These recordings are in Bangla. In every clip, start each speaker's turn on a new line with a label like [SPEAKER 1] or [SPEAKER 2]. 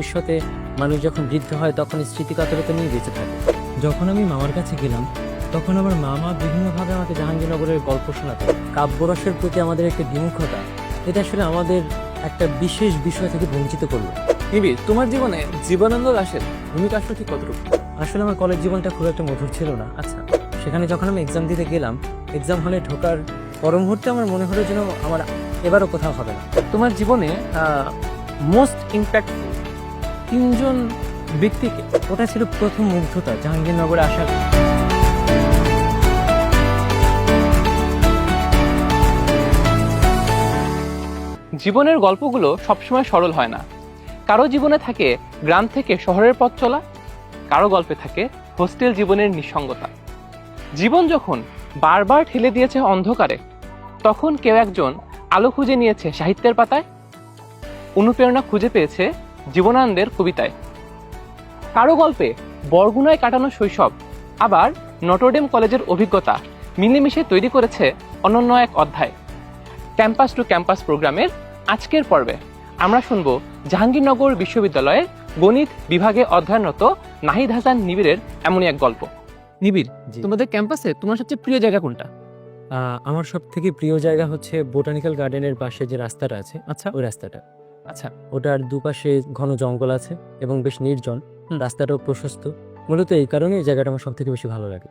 [SPEAKER 1] ভবিষ্যতে মানুষ যখন বৃদ্ধ হয় তখন স্মৃতিকাতরতা নিয়ে বেঁচে থাকে। যখন আমি মামার কাছে গেলাম তখন আমার মামা বিভিন্নভাবে আমাকে জাহাঙ্গীরনগরের গল্প শোনাতেন। কাব্যরসের প্রতি আমাদের একটা বিমুখতা, এটা আসলে আমাদের একটা বিশেষ বিষয় থেকে বঞ্চিত করলো।
[SPEAKER 2] নিবিড়, তোমার জীবনে জীবনানন্দ দাশের ভূমিকা আসলে ঠিক কতটুকু?
[SPEAKER 1] আসলে আমার কলেজ জীবনটা খুব একটা মধুর ছিল না।
[SPEAKER 2] আচ্ছা,
[SPEAKER 1] সেখানে যখন আমি এক্সাম দিতে গেলাম, এক্সাম হলে ঢোকার পর মুহূর্তে আমার মনে হলো যেন আমার এবারও কোথাও হবে না।
[SPEAKER 2] তোমার জীবনে মোস্ট ইম্প্যাক্টফুল তিনজন ব্যক্তিকে?
[SPEAKER 1] ওটা ছিল প্রথম মুগ্ধতা জাহাঙ্গীরনগরে আসার।
[SPEAKER 2] জীবনের গল্পগুলো সবসময় সরল হয় না। কারো জীবনে থাকে গ্রাম থেকে শহরের পথ চলা, কারো গল্পে থাকে হোস্টেল জীবনের নিঃসঙ্গতা। জীবন যখন বারবার ঠেলে দিয়েছে অন্ধকারে, তখন কেউ একজন আলো খুঁজে নিয়েছে সাহিত্যের পাতায়, অনুপ্রেরণা খুঁজে পেয়েছে জীবনানন্দের কবিতায়। কারো গল্পে বরগুনায় কাটানো শৈশব, আবার নটরডেম কলেজের অভিজ্ঞতা মিলেমিশে তৈরি করেছে অনন্য এক অধ্যায়। ক্যাম্পাস টু ক্যাম্পাস প্রোগ্রামের আজকের পর্বে আমরা শুনব জাহাঙ্গীরনগর বিশ্ববিদ্যালয়ের গণিত বিভাগে অধ্যয়নরত নাহিদ হাসান নিবিড়ের এমনই এক গল্প। নিবিড়,
[SPEAKER 1] জি।
[SPEAKER 2] তোমাদের ক্যাম্পাসে তোমার সবচেয়ে প্রিয় জায়গা কোনটা?
[SPEAKER 1] আমার সব থেকে প্রিয় জায়গা হচ্ছে বোটানিক্যাল গার্ডেনের পাশে যে রাস্তাটা আছে,
[SPEAKER 2] আচ্ছা
[SPEAKER 1] ওই রাস্তাটা।
[SPEAKER 2] আচ্ছা,
[SPEAKER 1] ওটার দুপাশে ঘন জঙ্গল আছে এবং বেশ নির্জন। রাস্তাটাও প্রশস্ত। মূলত এই কারণে এই জায়গাটা আমার সব থেকে বেশি ভালো লাগে।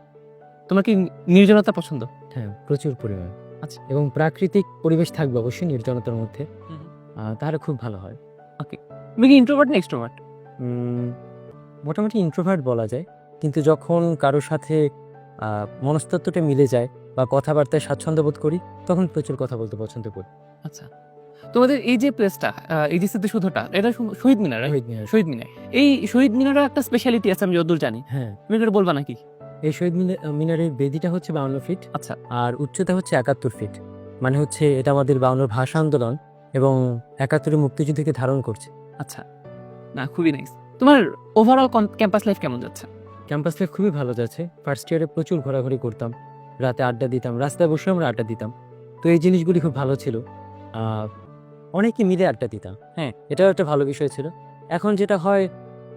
[SPEAKER 2] তোমার কি নির্জনতা পছন্দ?
[SPEAKER 1] হ্যাঁ, প্রচুর পরিমাণ।
[SPEAKER 2] আচ্ছা।
[SPEAKER 1] এবং প্রাকৃতিক পরিবেশ থাকবে অবশ্যই নির্জনতার মধ্যে, তাহলে খুব ভালো হয়।
[SPEAKER 2] তুমি কি ইন্ট্রোভার্ট না এক্সট্রোভার্ট?
[SPEAKER 1] মোটামুটি ইন্ট্রোভার্ট বলা যায়, কিন্তু যখন কারোর সাথে মনস্তত্ত্বটা মিলে যায় বা কথাবার্তায় স্বাচ্ছন্দ্য বোধ করি, তখন প্রচুর কথা বলতে পছন্দ করি।
[SPEAKER 2] আচ্ছা, তোমাদের এই যে প্লেসটা, এই যে স্মৃতিসৌধটা, এটা শহীদ মিনার, right?
[SPEAKER 1] শহীদ মিনার।
[SPEAKER 2] শহীদ মিনার, এই শহীদ মিনারের একটা স্পেশালিটি আছে আমি যতদূর জানি,
[SPEAKER 1] হ্যাঁ,
[SPEAKER 2] তুমি এটা বলবা নাকি?
[SPEAKER 1] এই শহীদ মিনারের বেদিটা হচ্ছে 52 ফিট।
[SPEAKER 2] আচ্ছা,
[SPEAKER 1] আর উচ্চতা হচ্ছে 71 ফিট। মানে হচ্ছে এটা আমাদের 52 ভাষা আন্দোলন এবং 71 মুক্তিযুদ্ধকে ধারণ করছে।
[SPEAKER 2] আচ্ছা, না খুবই নাইস। তোমার ওভারঅল ক্যাম্পাস লাইফ কেমন যাচ্ছে?
[SPEAKER 1] ক্যাম্পাস লাইফ খুবই ভালো যাচ্ছে। ফার্স্ট ইয়ারে প্রচুর ঘোরাঘুরি করতাম, রাতে আড্ডা দিতাম, রাস্তায় বসে আমরা আড্ডা দিতাম। তো এই জিনিসগুলি খুব ভালো ছিল। অনেকে মিলে আড্ডা দিতাম, হ্যাঁ, এটাও একটা ভালো বিষয় ছিল। এখন যেটা হয়,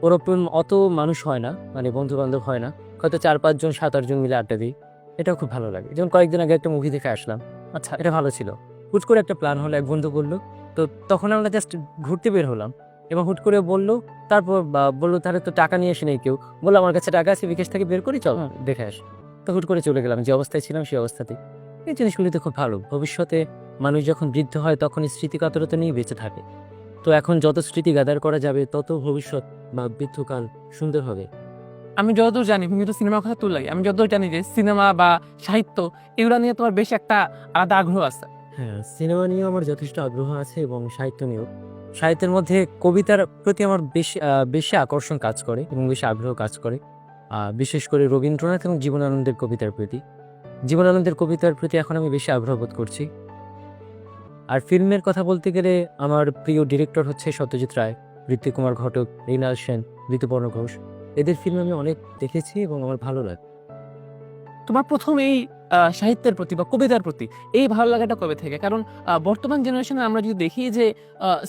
[SPEAKER 1] ওরকম অত মানুষ হয় না, মানে বন্ধু বান্ধব হয় না, হয়তো 4-5 জন 7-8 জন মিলে আড্ডা দিই। এটাও খুব ভালো লাগে। যেমন কয়েকদিন আগে একটা মুভি দেখে আসলাম,
[SPEAKER 2] আচ্ছা,
[SPEAKER 1] এটা ভালো ছিল। হুট করে একটা প্ল্যান হলো, এক বন্ধু বললো, তো তখন আমরা জাস্ট ঘুরতে বের হলাম এবং হুট করে বললো, তারপর বললো তাহলে তো টাকা নিয়ে আসে নেই কেউ, বললো আমার কাছে টাকা আছে, বিকাশ থেকে বের করি, চল দেখে আসি। তো হুট করে চলে গেলাম, যে অবস্থায় ছিলাম সেই অবস্থাতেই। এই জিনিসগুলিতে খুব ভালো। ভবিষ্যতে মানুষ যখন বৃদ্ধ হয় তখন স্মৃতিকাতরতা নিয়ে বেঁচে থাকে। তো এখন যত স্মৃতি গাদার করা যাবে তত ভবিষ্যৎ বা বৃদ্ধকাল সুন্দর হবে।
[SPEAKER 2] আমি যতদূর জানি, তুমি তো সিনেমার কথা তুললাই, আমি যতদূর জানি যে সিনেমা বা সাহিত্য এগুলো নিয়ে তোমার বেশ একটা আলাদা আগ্রহ আছে।
[SPEAKER 1] হ্যাঁ, সিনেমা নিয়েও আমার যথেষ্ট আগ্রহ আছে এবং সাহিত্য নিয়েও। সাহিত্যের মধ্যে কবিতার প্রতি আমার বেশি আকর্ষণ কাজ করে এবং বেশি আগ্রহ কাজ করে, বিশেষ করে রবীন্দ্রনাথ এবং জীবনানন্দের কবিতার প্রতি। জীবনানন্দের কবিতার প্রতি এখন আমি বেশি আগ্রহ বোধ করছি। আর ফিল্মের কথা বলতে গেলে আমার প্রিয় ডিরেক্টর হচ্ছে সত্যজিৎ রায়, ঋত্বিক কুমার ঘটক, মৃণাল সেন, ঋতুপর্ণ ঘোষ। এদের ফিল্ম আমি অনেক দেখেছি এবং আমার ভালো লাগে।
[SPEAKER 2] তোমার প্রথম এই সাহিত্যের প্রতি বা কবিতার প্রতি এই ভালো লাগাটা কবে থেকে? কারণ বর্তমান জেনারেশনে আমরা যদি দেখি যে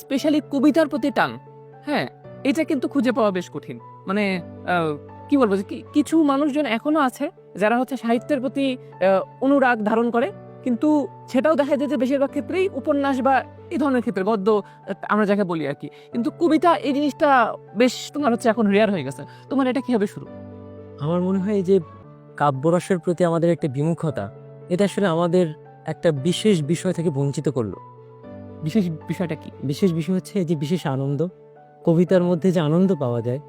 [SPEAKER 2] স্পেশালি কবিতার প্রতি টান, হ্যাঁ, এটা কিন্তু খুঁজে পাওয়া বেশ কঠিন। মানে কি বলবো, যে কিছু মানুষজন এখনো আছে যারা হচ্ছে সাহিত্যের প্রতি অনুরাগ ধারণ করে, কিন্তু সেটাও দেখা যায় যে বেশিরভাগ ক্ষেত্রেই উপন্যাস বা এই ধরনের ক্ষেত্রে গদ্য, আমরা যাকে বলি আর কি। কিন্তু কবিতা এই জিনিসটা বেশ তোমার হচ্ছে এখন রেয়ার হয়ে গেছে। তোমার এটা কিভাবে শুরু?
[SPEAKER 1] আমার মনে হয় এই যে কাব্যরসের প্রতি আমাদের একটা বিমুখতা, এটা আসলে আমাদের একটা বিশেষ বিষয় থেকে বঞ্চিত করলো।
[SPEAKER 2] বিশেষ বিষয়টা কি?
[SPEAKER 1] বিশেষ বিষয় হচ্ছে এই যে বিশেষ আনন্দ, কবিতার মধ্যে যে আনন্দ পাওয়া যায়।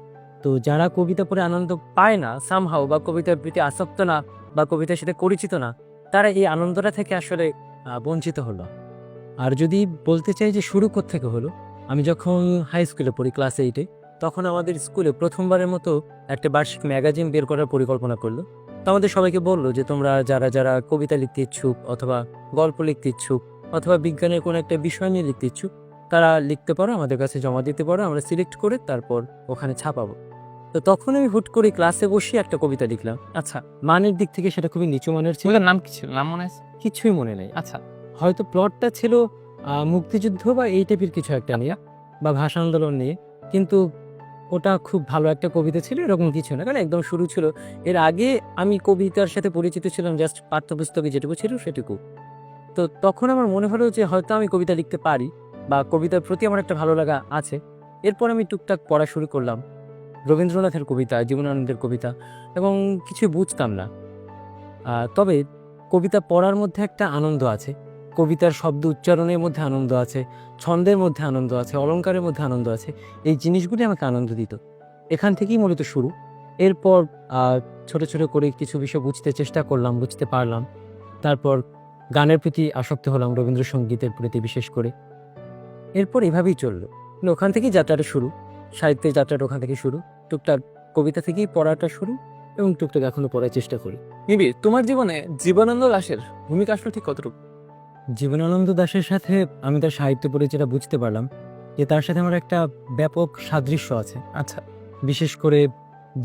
[SPEAKER 1] তো যারা কবিতা পড়ে আনন্দ পায় না সামহাও, বা কবিতার প্রতি আসক্ত না, বা কবিতার সাথে পরিচিত না, তারা এই আনন্দটা থেকে আসলে বঞ্চিত হলো। আর যদি বলতে চাই যে শুরু থেকে হলো, আমি যখন হাই স্কুলে পড়ি ক্লাস 8-এ, তখন আমাদের স্কুলে প্রথমবারের মতো একটা বার্ষিক ম্যাগাজিন বের করার পরিকল্পনা করলো। তো আমাদের সবাইকে বললো যে তোমরা যারা যারা কবিতা লিখতে ইচ্ছুক, অথবা গল্প লিখতে ইচ্ছুক, অথবা বিজ্ঞানের কোনো একটা বিষয় নিয়ে লিখতে ইচ্ছুক, তারা লিখতে পারো, আমাদের কাছে জমা দিতে পারো, আমরা সিলেক্ট করে তারপর ওখানে ছাপাবো। তো তখন আমি হুট করে ক্লাসে বসে একটা কবিতা লিখলাম।
[SPEAKER 2] আচ্ছা,
[SPEAKER 1] মানের দিক থেকে সেটা খুবই নিচু মানের ছিল,
[SPEAKER 2] কবিতার নাম কি ছিল? নাম মনে আছে?
[SPEAKER 1] কিছুই মনে নেই।
[SPEAKER 2] আচ্ছা,
[SPEAKER 1] হয়তো প্লটটা ছিল মুক্তিযুদ্ধ বা এই টাইপের কিছু একটা নিয়ে, বা ভাষা আন্দোলন নিয়ে, কিন্তু ওটা খুব ভালো একটা কবিতা ছিল এরকম কিছু না, কারণ একদম শুরু ছিল। এর আগে আমি কবিতার সাথে পরিচিত ছিলাম জাস্ট পাঠ্যপুস্তকে যেটুকু ছিল সেটুকু। তো তখন আমার মনে হলো যে হয়তো আমি কবিতা লিখতে পারি বা কবিতার প্রতি আমার একটা ভালো লাগা আছে। এরপর আমি টুকটাক পড়া শুরু করলাম রবীন্দ্রনাথের কবিতা, জীবনানন্দের কবিতা, এবং কিছু বুঝতাম না। তবে কবিতা পড়ার মধ্যে একটা আনন্দ আছে, কবিতার শব্দ উচ্চারণের মধ্যে আনন্দ আছে, ছন্দের মধ্যে আনন্দ আছে, অলংকারের মধ্যে আনন্দ আছে। এই জিনিসগুলি আমাকে আনন্দ দিত। এখান থেকেই মূলত শুরু। এরপর ছোট ছোট করে কিছু বিষয় বুঝতে চেষ্টা করলাম, বুঝতে পারলাম। তারপর গানের প্রতি আসক্ত হলাম, রবীন্দ্রসঙ্গীতের প্রতি বিশেষ করে। এরপর এভাবেই চললো, মানে ওখান থেকেই যাত্রাটা শুরু, সাহিত্যের যাত্রাটা ওখান থেকে শুরু। টুকটাক কবিতা থেকেই পড়াটা শুরু, এবং টুকটাক এখনো পড়ার চেষ্টা করি।
[SPEAKER 2] নিবিড়, তোমার জীবনে জীবনানন্দ দাশের ভূমিকা আসলে ঠিক কতটুকু?
[SPEAKER 1] জীবনানন্দ দাশের সাথে আমি তার সাহিত্য পড়ে যেটা বুঝতে পারলাম যে তার সাথে আমার একটা ব্যাপক সাদৃশ্য আছে।
[SPEAKER 2] আচ্ছা,
[SPEAKER 1] বিশেষ করে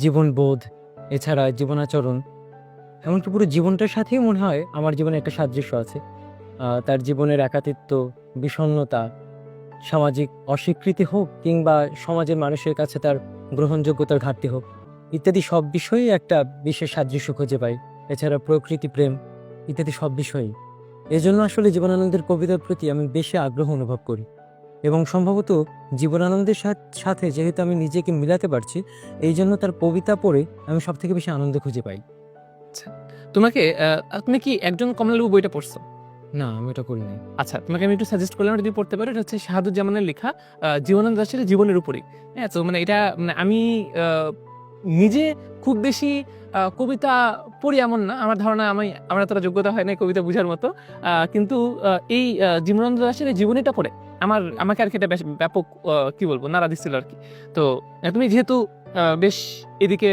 [SPEAKER 1] জীবনবোধ, এছাড়া জীবনাচরণ, এমনকি পুরো জীবনটার সাথেই মনে হয় আমার জীবনে একটা সাদৃশ্য আছে। তার জীবনের একাকিত্ব, বিষণ্ণতা, সামাজিক অস্বীকৃতি হোক কিংবা সমাজের মানুষের কাছে তার গ্রহণযোগ্যতার ঘাটতি হোক, ইত্যাদি সব বিষয়েই একটা বিশেষ সাদৃশ্য খুঁজে পাই। এছাড়া প্রকৃতি প্রেম ইত্যাদি সব বিষয়ই। এজন্য আসলে জীবনানন্দের কবিতার প্রতি আমি বেশি আগ্রহ অনুভব করি, এবং সম্ভবত জীবনানন্দের সাথে যেহেতু আমি নিজেকে মিলাতে পারছি, এই জন্য তার কবিতা পড়ে আমি সব থেকে বেশি আনন্দ খুঁজে পাই।
[SPEAKER 2] তোমাকে তুমি কি একজন কমলালেবু বইটা পড়ছো?
[SPEAKER 1] না, আমি এটা করি নাই।
[SPEAKER 2] আচ্ছা, তোমাকে আমি একটু সাজেস্ট করলাম, যদি পড়তে পারো। এটা হচ্ছে শাহাদুজ্জামানের লেখা, জীবনানন্দ দাশের জীবনের উপরই। হ্যাঁ, তো মানে এটা মানে আমি নিজে খুব বেশি কবিতা পড়ি এমন না, আমার ধারণা আমার এতটা যোগ্যতা হয় না কবিতা বোঝার মতো। কিন্তু এই জীবনানন্দ দাশের এই জীবনীটা পড়ে আমাকে আর কি এটা বেশ ব্যাপক কি বলবো নাড়া দিচ্ছিল আর কি। তো তুমি যেহেতু বেশ এদিকে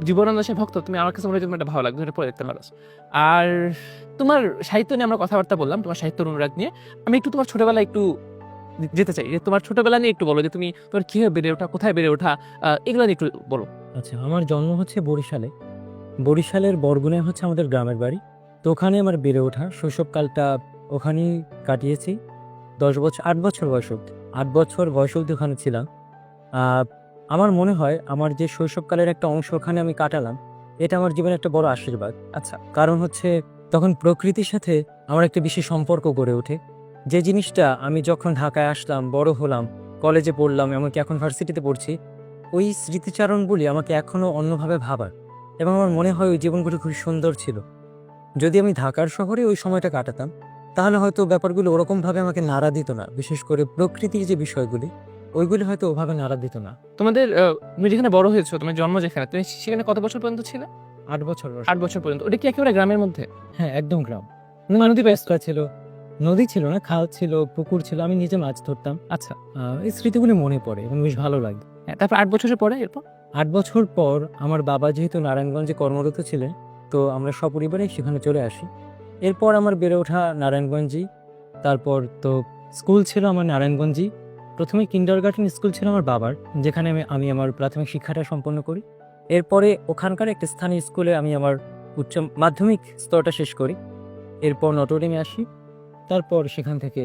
[SPEAKER 2] জীবনানন্দ দাশের ভক্ত, তুমি আমার কাছে মনে হয় তোমার এটা ভালো লাগবে, এটা পড়ে দেখতে পারো। আর তোমার সাহিত্য নিয়ে আমরা কথাবার্তা বললাম, তোমার সাহিত্য অনুরাগ নিয়ে। আমি একটু তোমার ছোটবেলায় একটু যেতে চাই, যে তোমার ছোটবেলা নিয়ে একটু বলো, যে তুমি তোমার কিভাবে বেড়ে ওঠা, কোথায় বেড়ে ওঠা, এগুলো নিয়ে একটু বলো।
[SPEAKER 1] আচ্ছা, আমার জন্ম হচ্ছে বরিশালে। বরিশালের বরগুনায় হচ্ছে আমাদের গ্রামের বাড়ি। তো ওখানে আমার বেড়ে ওঠা, শৈশবকালটা ওখানেই কাটিয়েছি। 10 বছর, 8 বছর বয়স অব্দি, 8 বছর বয়স অব্দি ওখানে ছিলাম। আহ, আমার মনে হয় আমার যে শৈশবকালের একটা অংশ ওখানে আমি কাটালাম, এটা আমার জীবনে একটা বড় আশীর্বাদ।
[SPEAKER 2] আচ্ছা,
[SPEAKER 1] কারণ হচ্ছে তখন প্রকৃতির সাথে আমার একটা বিশেষ সম্পর্ক গড়ে ওঠে, যে জিনিসটা আমি যখন ঢাকায় আসলাম, বড় হলাম, কলেজে পড়লাম, এমনকি এখন ভার্সিটিতে পড়ছি, ওই স্মৃতিচারণগুলি আমাকে এখনো অন্যভাবে ভাবার, এবং আমার মনে হয় ওই জীবনগুলো খুব সুন্দর ছিল। যদি আমি ঢাকার শহরে ওই সময়টা কাটাতাম, তাহলে হয়তো ব্যাপারগুলো ওরকমভাবে আমাকে নাড়া দিত না। বিশেষ করে প্রকৃতির যে বিষয়গুলি, ওইগুলি হয়তো ওভাবে নাড়া দিত না।
[SPEAKER 2] তোমাদের তুমি যেখানে বড় হয়েছো, তোমার জন্ম যেখানে, তুমি সেখানে কত বছর পর্যন্ত ছিলে?
[SPEAKER 1] 8 বছর বয়স।
[SPEAKER 2] 8 বছর পর্যন্ত। ওটা কি একেবারে গ্রামের মধ্যে?
[SPEAKER 1] হ্যাঁ, একদম গ্রাম। নদী ব্যস্ত ছিল, নদী ছিল না, খাল ছিল, পুকুর ছিল, আমি নিজে মাছ ধরতাম।
[SPEAKER 2] আচ্ছা,
[SPEAKER 1] এই স্মৃতিগুলি মনে পড়ে এবং বেশ ভালো লাগে।
[SPEAKER 2] হ্যাঁ, তারপর 8 বছরের পরে এরপর?
[SPEAKER 1] 8 বছর পর আমার বাবা যেহেতু নারায়ণগঞ্জে কর্মরত ছিলেন, তো আমরা সপরিবারে সেখানে চলে আসি। এরপর আমার বেড়ে ওঠা নারায়ণগঞ্জেই। তারপর তো স্কুল ছিল আমার নারায়ণগঞ্জেই। প্রথমে কিন্ডারগার্টেন স্কুল ছিল আমার বাবার, যেখানে আমি আমার প্রাথমিক শিক্ষাটা সম্পন্ন করি। এরপরে ওখানকার একটা স্থানীয় স্কুলে আমি আমার উচ্চ মাধ্যমিক স্তরটা শেষ করি। এরপর নটরডেমে আসি, তারপর সেখান থেকে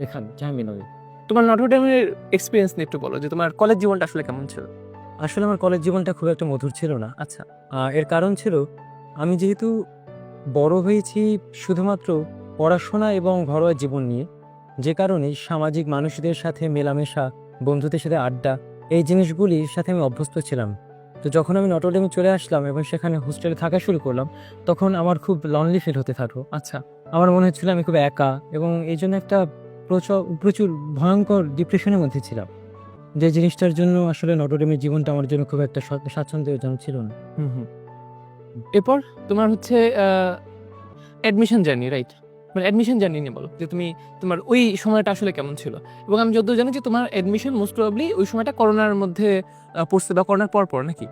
[SPEAKER 1] এখানে জাহাঙ্গীরনগর।
[SPEAKER 2] তোমার নটরডেমের এক্সপিরিয়েন্স নিয়ে একটু বলো, যে তোমার কলেজ জীবনটা আসলে কেমন ছিল?
[SPEAKER 1] আসলে আমার কলেজ জীবনটা খুব একটা মধুর ছিল না।
[SPEAKER 2] আচ্ছা,
[SPEAKER 1] এর কারণ ছিল, আমি যেহেতু বড় হয়েছি শুধুমাত্র পড়াশোনা এবং ঘরোয়া জীবন নিয়ে, যে কারণে সামাজিক মানুষদের সাথে মেলামেশা, বন্ধুদের সাথে আড্ডা, এই জিনিসগুলির সাথে আমি অভ্যস্ত ছিলাম। তো যখন আমি নটরডেমে চলে আসলাম এবং সেখানে হোস্টেলে থাকা শুরু করলাম, তখন আমার খুব লনলি ফিল হতে থাকলো।
[SPEAKER 2] আচ্ছা,
[SPEAKER 1] আমার মনে হচ্ছিল আমি খুব একা, এবং এই জন্য একটা প্রচুর প্রচুর ভয়ঙ্কর ডিপ্রেশনের মধ্যে ছিলাম, যে জিনিসটার জন্য আসলে নটরডেমের জীবনটা আমার জন্য খুব একটা স্বাচ্ছন্দ্যজনক ছিল না।
[SPEAKER 2] হুম। এরপর তোমার হচ্ছে অ্যাডমিশন জার্নি, রাইট? মানে অ্যাডমিশন জার্নি নিয়ে বলো, যে তোমার ওই সময়টা আসলে কেমন ছিল। এবং আমি যতদূর জানি যে তোমার অ্যাডমিশন মোস্ট প্রবাবলি ওই সময়টা করোনার মধ্যে পড়ছে, বা করোনার পর নাকি?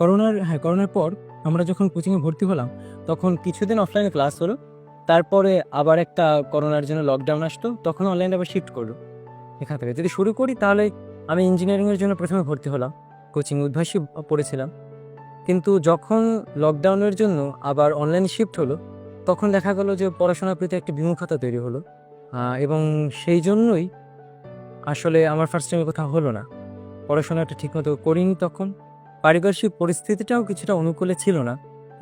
[SPEAKER 1] করোনার পর আমরা যখন কোচিংয়ে ভর্তি হলাম, তখন কিছুদিন অফলাইনে ক্লাস হলো। তারপরে আবার একটা করোনার জন্য লকডাউন আসতো, তখন অনলাইনে আবার শিফট করলো। এখান থেকে যদি শুরু করি, তাহলে আমি ইঞ্জিনিয়ারিংয়ের জন্য প্রথমে ভর্তি হলাম, কোচিং উদ্ভাসী পড়েছিলাম। কিন্তু যখন লকডাউনের জন্য আবার অনলাইনে শিফট হলো, তখন দেখা গেল যে পড়াশোনার প্রতি একটা বিমুখতা তৈরি হলো, এবং সেই জন্যই আসলে আমার ফার্স্ট টাইমে কোথাও হলো না। পড়াশোনাটা ঠিকমতো করিনি তখন। পারিপার্শ্বিক পরিস্থিতিটাও কিছুটা অনুকূলে ছিল না,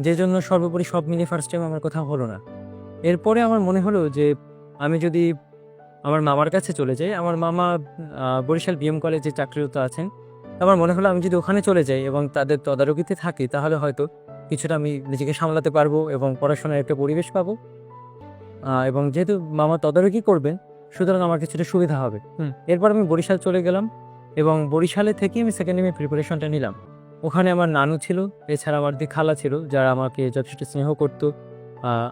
[SPEAKER 1] যে জন্য সর্বোপরি সব মিলিয়ে ফার্স্ট টাইম আমার কোথাও হলো না। এরপরে আমার মনে হলো যে আমি যদি আমার মামার কাছে চলে যাই, আমার মামা বরিশাল বিএম কলেজে চাকরিরত আছেন। আমার মনে হলো আমি যদি ওখানে চলে যাই এবং তাদের তদারকিতে থাকি, তাহলে হয়তো কিছুটা আমি নিজেকে সামলাতে পারবো এবং পড়াশোনার একটা পরিবেশ পাবো। এবং যেহেতু মামা তদারকি করবেন, সুতরাং আমার কিছুটা সুবিধা হবে। এরপর আমি বরিশাল চলে গেলাম এবং বরিশালে থেকে আমি সেকেন্ড ইয়ারে প্রিপারেশনটা নিলাম। ওখানে আমার নানু ছিল, এছাড়া আমার দি খালা ছিল, যারা আমাকে যথেষ্ট স্নেহ করতো।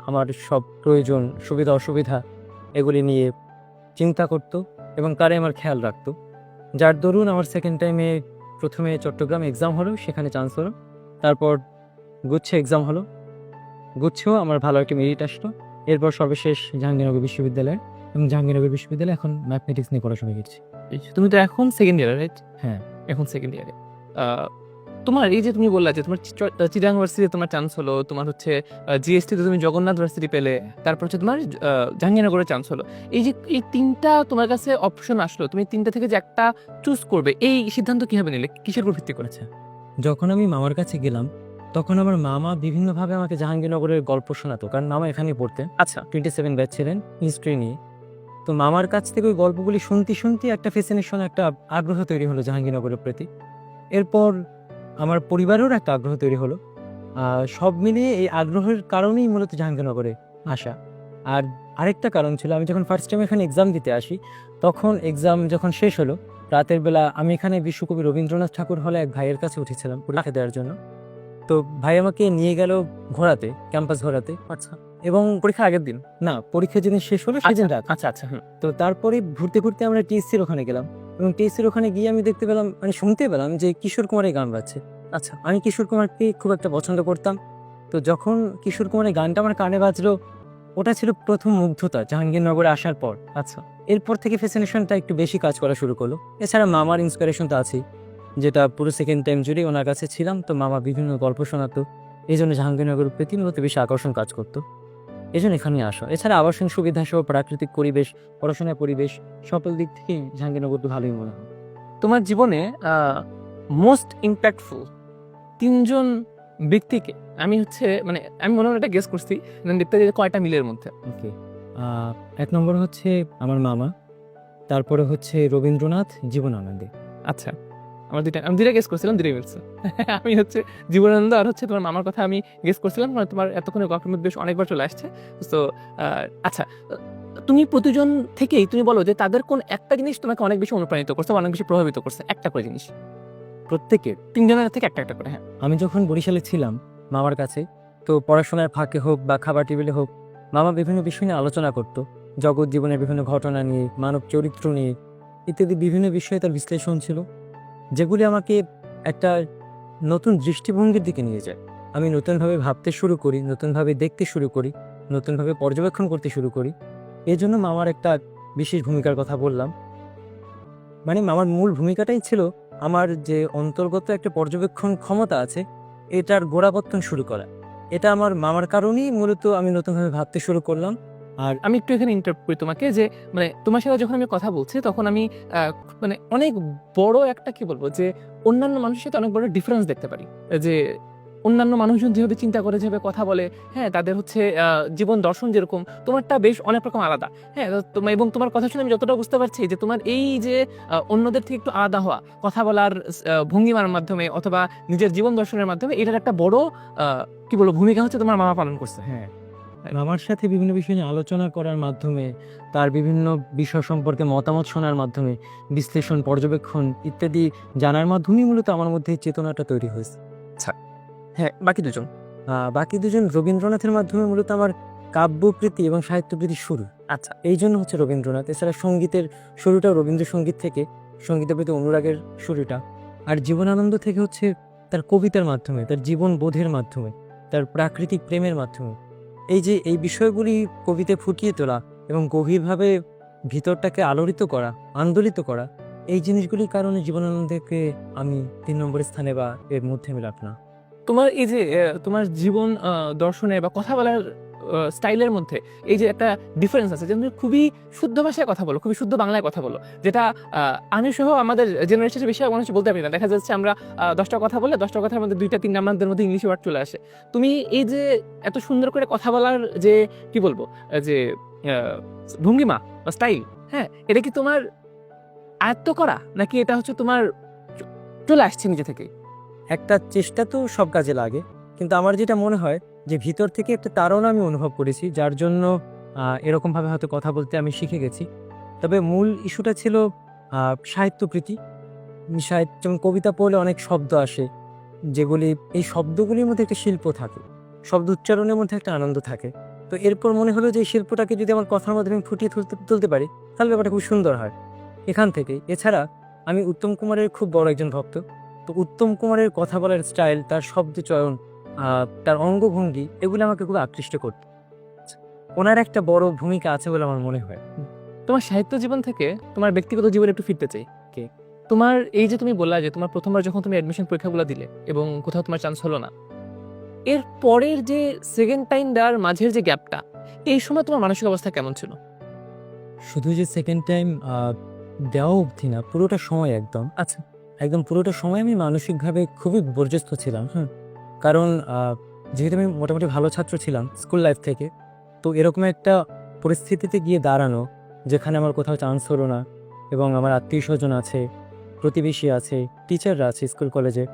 [SPEAKER 1] আমার সব প্রয়োজন, সুবিধা অসুবিধা এগুলি নিয়ে চিন্তা করতো এবং তারাই আমার খেয়াল রাখতো। যার দরুন আমার সেকেন্ড টাইমে প্রথমে চট্টগ্রাম এক্সাম হলো, সেখানে চান্স হলো। তারপর গুচ্ছে এক্সাম হলো, গুচ্ছেও আমার ভালো একটা মেরিট আসলো। এরপর সর্বশেষ জাহাঙ্গীরনগর বিশ্ববিদ্যালয়, এবং জাহাঙ্গীরনগর বিশ্ববিদ্যালয়ে এখন ম্যাথমেটিক্স নিয়ে পড়াশোনা করছি।
[SPEAKER 2] তুমি তো এখন সেকেন্ড ইয়ারে, রাইট?
[SPEAKER 1] হ্যাঁ।
[SPEAKER 2] এখন সেকেন্ড ইয়ারে। তোমার এই যে তুমি বললা যে তোমার চিটাগাং ইউনিভার্সিটিতে তোমার চান্স হলো, তোমার হচ্ছে জিএসটিতে তুমি জগন্নাথ ইউনিভার্সিটি পেলে, তারপর হচ্ছে তোমার জাহাঙ্গীরনগরে চান্স হলো। এই যে এই তিনটা তোমার কাছে অপশন আসলো, তুমি তিনটা থেকে যে একটা চুজ করবে, এই সিদ্ধান্ত কিভাবে নিলে, কিসের উপর ভিত্তি করেছে?
[SPEAKER 1] যখন আমি মামার কাছে গেলাম, তখন আমার মামা বিভিন্নভাবে আমাকে জাহাঙ্গীরনগরের গল্প শোনাতো, কারণ মামা এখানেই পড়তেন।
[SPEAKER 2] আচ্ছা।
[SPEAKER 1] 27 ব্যাচ ছিলেন হিস্ট্রি নিয়ে। তো মামার কাছ থেকে ওই গল্পগুলি শুনতে একটা ফ্যাসিনেশন, একটা আগ্রহ তৈরি হলো জাহাঙ্গীরনগরের প্রতি। এরপর আমার পরিবারেরও একটা আগ্রহ তৈরি হলো। সব মিলিয়ে এই আগ্রহের কারণেই মূলত জাহাঙ্গীরনগরে আসা। আর আরেকটা কারণ ছিল, আমি যখন ফার্স্ট টাইম এখানে এক্সাম দিতে আসি, তখন এক্সাম যখন শেষ হলো, রাতের বেলা আমি এখানে বিশ্বকবি রবীন্দ্রনাথ ঠাকুর হলে এক ভাইয়ের কাছে উঠেছিলাম পরীক্ষা দেওয়ার জন্য। তো ভাই আমাকে নিয়ে গেল ঘোরাতে, ক্যাম্পাস ঘোরাতে।
[SPEAKER 2] আচ্ছা, এবং পরীক্ষা আগের দিন?
[SPEAKER 1] না, পরীক্ষা যেদিন শেষ হলো সেদিন রাত।
[SPEAKER 2] আচ্ছা আচ্ছা।
[SPEAKER 1] তো তারপরে ঘুরতে ঘুরতে আমরা টিএসসির ওখানে গেলাম, এবং টিএসসির ওখানে গিয়ে আমি দেখতে পেলাম, মানে শুনতে পেলাম যে কিশোর কুমারের গান বাজছে। আচ্ছা, আমি কিশোর কুমারকে খুব একটা পছন্দ করতাম। তো যখন কিশোর কুমারের গানটা আমার কানে বাজলো, ওটা ছিল প্রথম মুগ্ধতা জাহাঙ্গীরনগরে আসার পর।
[SPEAKER 2] আচ্ছা।
[SPEAKER 1] এরপর থেকে ফ্যাসিনেশনটা একটু বেশি কাজ করা শুরু করলো। এছাড়া মামার ইন্সপিরেশন তো আছেই, যেটা পুরো সেকেন্ড টাইম জুড়েই ওনার কাছে ছিলাম। তো মামা বিভিন্ন গল্প শোনাতো, এই জন্য জাহাঙ্গীরনগরের প্রতি মূলত বেশি আকর্ষণ কাজ করতো, এই জন্য এখানে আসা। এছাড়া আবাসন সুবিধা সহ প্রাকৃতিক পরিবেশ, পড়াশোনার পরিবেশ, সকল দিক থেকে জাহাঙ্গীরনগর তো ভালোই মনে হয়।
[SPEAKER 2] তোমার জীবনে মোস্ট ইম্প্যাক্টফুল তিনজন ব্যক্তিকে, আমি হচ্ছে মানে আমি মনে হয় এটা গেস করছি, দেখতে যে কয়টা মিলের মধ্যে?
[SPEAKER 1] ওকে, 1 নম্বর হচ্ছে আমার মামা, তারপরে হচ্ছে রবীন্দ্রনাথ, জীবনানন্দে।
[SPEAKER 2] আচ্ছা, আমি দুইটা গেস করছিলাম, দুইটাই মিলছে। আমি হচ্ছে জীবনানন্দ আর হচ্ছে তোমার মামার কথা আমি গেস করছিলাম, মানে তোমার এতক্ষণে গল্পের মধ্যে বেশ অনেকবার চলে আসছে। তো আচ্ছা, তুমি প্রতিজন থেকেই তুমি বলো যে তাদের কোন একটা জিনিস তোমাকে অনেক বেশি অনুপ্রাণিত করছে, অনেক বেশি প্রভাবিত করছে, একটা করে জিনিস
[SPEAKER 1] প্রত্যেকের।
[SPEAKER 2] তিনজনের থেকে একটা একটা করে। হ্যাঁ।
[SPEAKER 1] আমি যখন বরিশালে ছিলাম মামার কাছে, তো পড়াশোনার ফাঁকে হোক বা খাবার টেবিলে হোক, মামা বিভিন্ন বিষয় নিয়ে আলোচনা করতো। জগৎ জীবনের বিভিন্ন ঘটনা নিয়ে, মানব চরিত্র নিয়ে ইত্যাদি বিভিন্ন বিষয়ে তার বিশ্লেষণ ছিল, যেগুলি আমাকে একটা নতুন দৃষ্টিভঙ্গির দিকে নিয়ে যায়। আমি নতুনভাবে ভাবতে শুরু করি, নতুনভাবে দেখতে শুরু করি, নতুনভাবে পর্যবেক্ষণ করতে শুরু করি। এই জন্য মামার একটা বিশেষ ভূমিকার কথা বললাম। মানে মামার মূল ভূমিকাটাই ছিল আমার যে অন্তর্গত একটা পর্যবেক্ষণ ক্ষমতা আছে, এটার গোড়াপত্তন শুরু করা। এটা আমার মামার কারণেই মূলত আমি নতুনভাবে ভাবতে শুরু করলাম। আর
[SPEAKER 2] আমি একটু এখানে ইন্টারাপ্ট করি তোমাকে, যে মানে তোমার সাথে যখন আমি কথা বলছি, তখন আমি মানে অনেক বড় একটা কি বলবো, যে অন্যান্য মানুষের সাথে অনেক বড় ডিফারেন্স দেখতে পারি। যে অন্যান্য মানুষজন যেভাবে চিন্তা করে, যেভাবে কথা বলে, হ্যাঁ, তাদের হচ্ছে জীবন দর্শন যেরকম, তোমারটা বেশ অনেক রকম আলাদা। হ্যাঁ, এবং তোমার কথা শুনে আমি যতটা বুঝতে পারছি যে তোমার এই যে অন্যদের থেকে একটু আলাদা হওয়া, কথা বলার ভঙ্গিমার মাধ্যমে অথবা নিজের জীবন দর্শনের মাধ্যমে, এটার একটা বড় কি বলবো ভূমিকা হচ্ছে তোমার মামা পালন করছে।
[SPEAKER 1] হ্যাঁ, মামার সাথে বিভিন্ন বিষয় নিয়ে আলোচনা করার মাধ্যমে, তার বিভিন্ন বিষয় সম্পর্কে মতামত শোনার মাধ্যমে, বিশ্লেষণ, পর্যবেক্ষণ ইত্যাদি জানার মাধ্যমেই মূলত আমার মধ্যে এই চেতনাটা তৈরি হয়েছে।
[SPEAKER 2] হ্যাঁ, বাকি দুজন?
[SPEAKER 1] বাকি দুজন রবীন্দ্রনাথের মাধ্যমে মূলত আমার কাব্যপ্রীতি এবং সাহিত্যপ্রীতি শুরু।
[SPEAKER 2] আচ্ছা।
[SPEAKER 1] এই জন্য হচ্ছে রবীন্দ্রনাথ। এছাড়া সঙ্গীতের শুরুটাও রবীন্দ্রসঙ্গীত থেকে, সঙ্গীতের প্রতি অনুরাগের শুরুটা। আর জীবনানন্দ থেকে হচ্ছে তার কবিতার মাধ্যমে, তার জীবন বোধের মাধ্যমে, তার প্রাকৃতিক প্রেমের মাধ্যমে। এই যে এই বিষয়গুলি কবিতায় ফুটিয়ে তোলা এবং গভীরভাবে ভিতরটাকে আলোড়িত করা, আন্দোলিত করা, এই জিনিসগুলির কারণে জীবনানন্দকে আমি 3 নম্বরের স্থানে বা এর মধ্যে আমি রাখলাম।
[SPEAKER 2] তোমার এই যে তোমার জীবন দর্শনে বা কথা বলার স্টাইলের মধ্যে এই যে একটা ডিফারেন্স আছে, যে তুমি খুবই শুদ্ধ ভাষায় কথা বলো, খুবই শুদ্ধ বাংলায় কথা বলো, যেটা আমি সহ আমাদের জেনারেশনের বেশি মানুষ বলতে পারি না। দেখা যাচ্ছে আমরা 10টা কথা বলে 10টা কথার মধ্যে 2-3 আমাদের মধ্যে ইংলিশ ওয়ার্ড চলে আসে। তুমি এই যে এত সুন্দর করে কথা বলার যে কি বলবো যে ভঙ্গিমা বা স্টাইল, হ্যাঁ, এটা কি তোমার আয়ত্ত করা নাকি এটা হচ্ছে তোমার চলে আসছে নিজে থেকে?
[SPEAKER 1] একটা চেষ্টা তো সব কাজে লাগে, কিন্তু আমার যেটা মনে হয় যে ভিতর থেকে একটা তাড়না আমি অনুভব করেছি, যার জন্য এরকমভাবে হয়তো কথা বলতে আমি শিখে গেছি। তবে মূল ইস্যুটা ছিল সাহিত্যপ্রীতি। সাহিত্য যেমন কবিতা পড়লে অনেক শব্দ আসে, যেগুলি এই শব্দগুলির মধ্যে একটা শিল্প থাকে, শব্দ উচ্চারণের মধ্যে একটা আনন্দ থাকে। তো এরপর মনে হলো যে এই শিল্পটাকে যদি আমার কথার মাধ্যমে ফুটিয়ে তুলতে পারি, তাহলে ব্যাপারটা খুব সুন্দর হয়। এখান থেকেই। এছাড়া আমি উত্তম কুমারের খুব বড় একজন ভক্ত। তো উত্তম কুমারের কথা বলার স্টাইল, তার শব্দ চয়ন, তার অঙ্গভঙ্গি, এগুলো আমাকে খুব আকৃষ্ট করত। ওনার একটা বড় ভূমিকা আছে বলে আমার মনে হয়।
[SPEAKER 2] তোমার সাহিত্য জীবন থেকে তোমার ব্যক্তিগত জীবনে একটু ফিরতে চাই। তোমার এই যে তুমি বললা যে তোমার প্রথমবার যখন তুমি অ্যাডমিশন পরীক্ষাগুলো দিলে এবং কোথাও তোমার চান্স হলো না, এর পরের যে সেকেন্ড টাইম দেওয়ার মাঝের যে গ্যাপটা, এই সময় তোমার মানসিক অবস্থা কেমন ছিল?
[SPEAKER 1] শুধু যে সেকেন্ড টাইম দেওয়া অবধি না, পুরোটা সময় একদম
[SPEAKER 2] আচ্ছা,
[SPEAKER 1] একদম পুরোটা সময় আমি মানসিকভাবে খুবই বিপর্যস্ত ছিলাম। কারণ যেহেতু আমি মোটামুটি ভালো ছাত্র ছিলাম স্কুল লাইফ থেকে, তো এরকম একটা পরিস্থিতিতে গিয়ে দাঁড়ানো, যেখানে আমার কোথাও চান্স হলো না এবং আমার আত্মীয়স্বজন আছে, প্রতিবেশী আছে, টিচাররা আছে স্কুল কলেজে,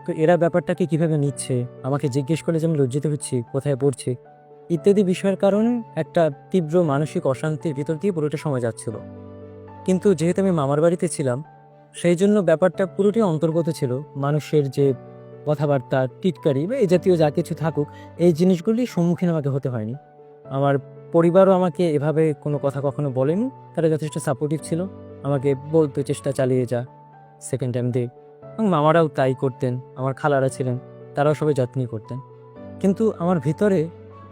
[SPEAKER 1] তো এরা ব্যাপারটাকে কীভাবে নিচ্ছে, আমাকে জিজ্ঞেস করলে যে আমি লজ্জিত হচ্ছি, কোথায় পড়ছি ইত্যাদি বিষয়ের কারণে একটা তীব্র মানসিক অশান্তির ভিতর দিয়ে পুরোটা সময় যাচ্ছিল। কিন্তু যেহেতু আমি মামার বাড়িতে ছিলাম, সেই জন্য ব্যাপারটা পুরোটাই অন্তর্গত ছিল মানুষের যে কথাবার্তা, টিটকারি বা এই জাতীয় যা কিছু থাকুক, এই জিনিসগুলির সম্মুখীন আমাকে হতে হয়নি। আমার পরিবারও আমাকে এভাবে কোনো কথা কখনো বলেনি। তারা যথেষ্ট সাপোর্টিভ ছিল, আমাকে বলতো চেষ্টা চালিয়ে যা, সেকেন্ড টাইম দে। এবং মামারাও তাই করতেন, আমার খালারা ছিলেন, তারাও সবাই যত্নই করতেন। কিন্তু আমার ভিতরে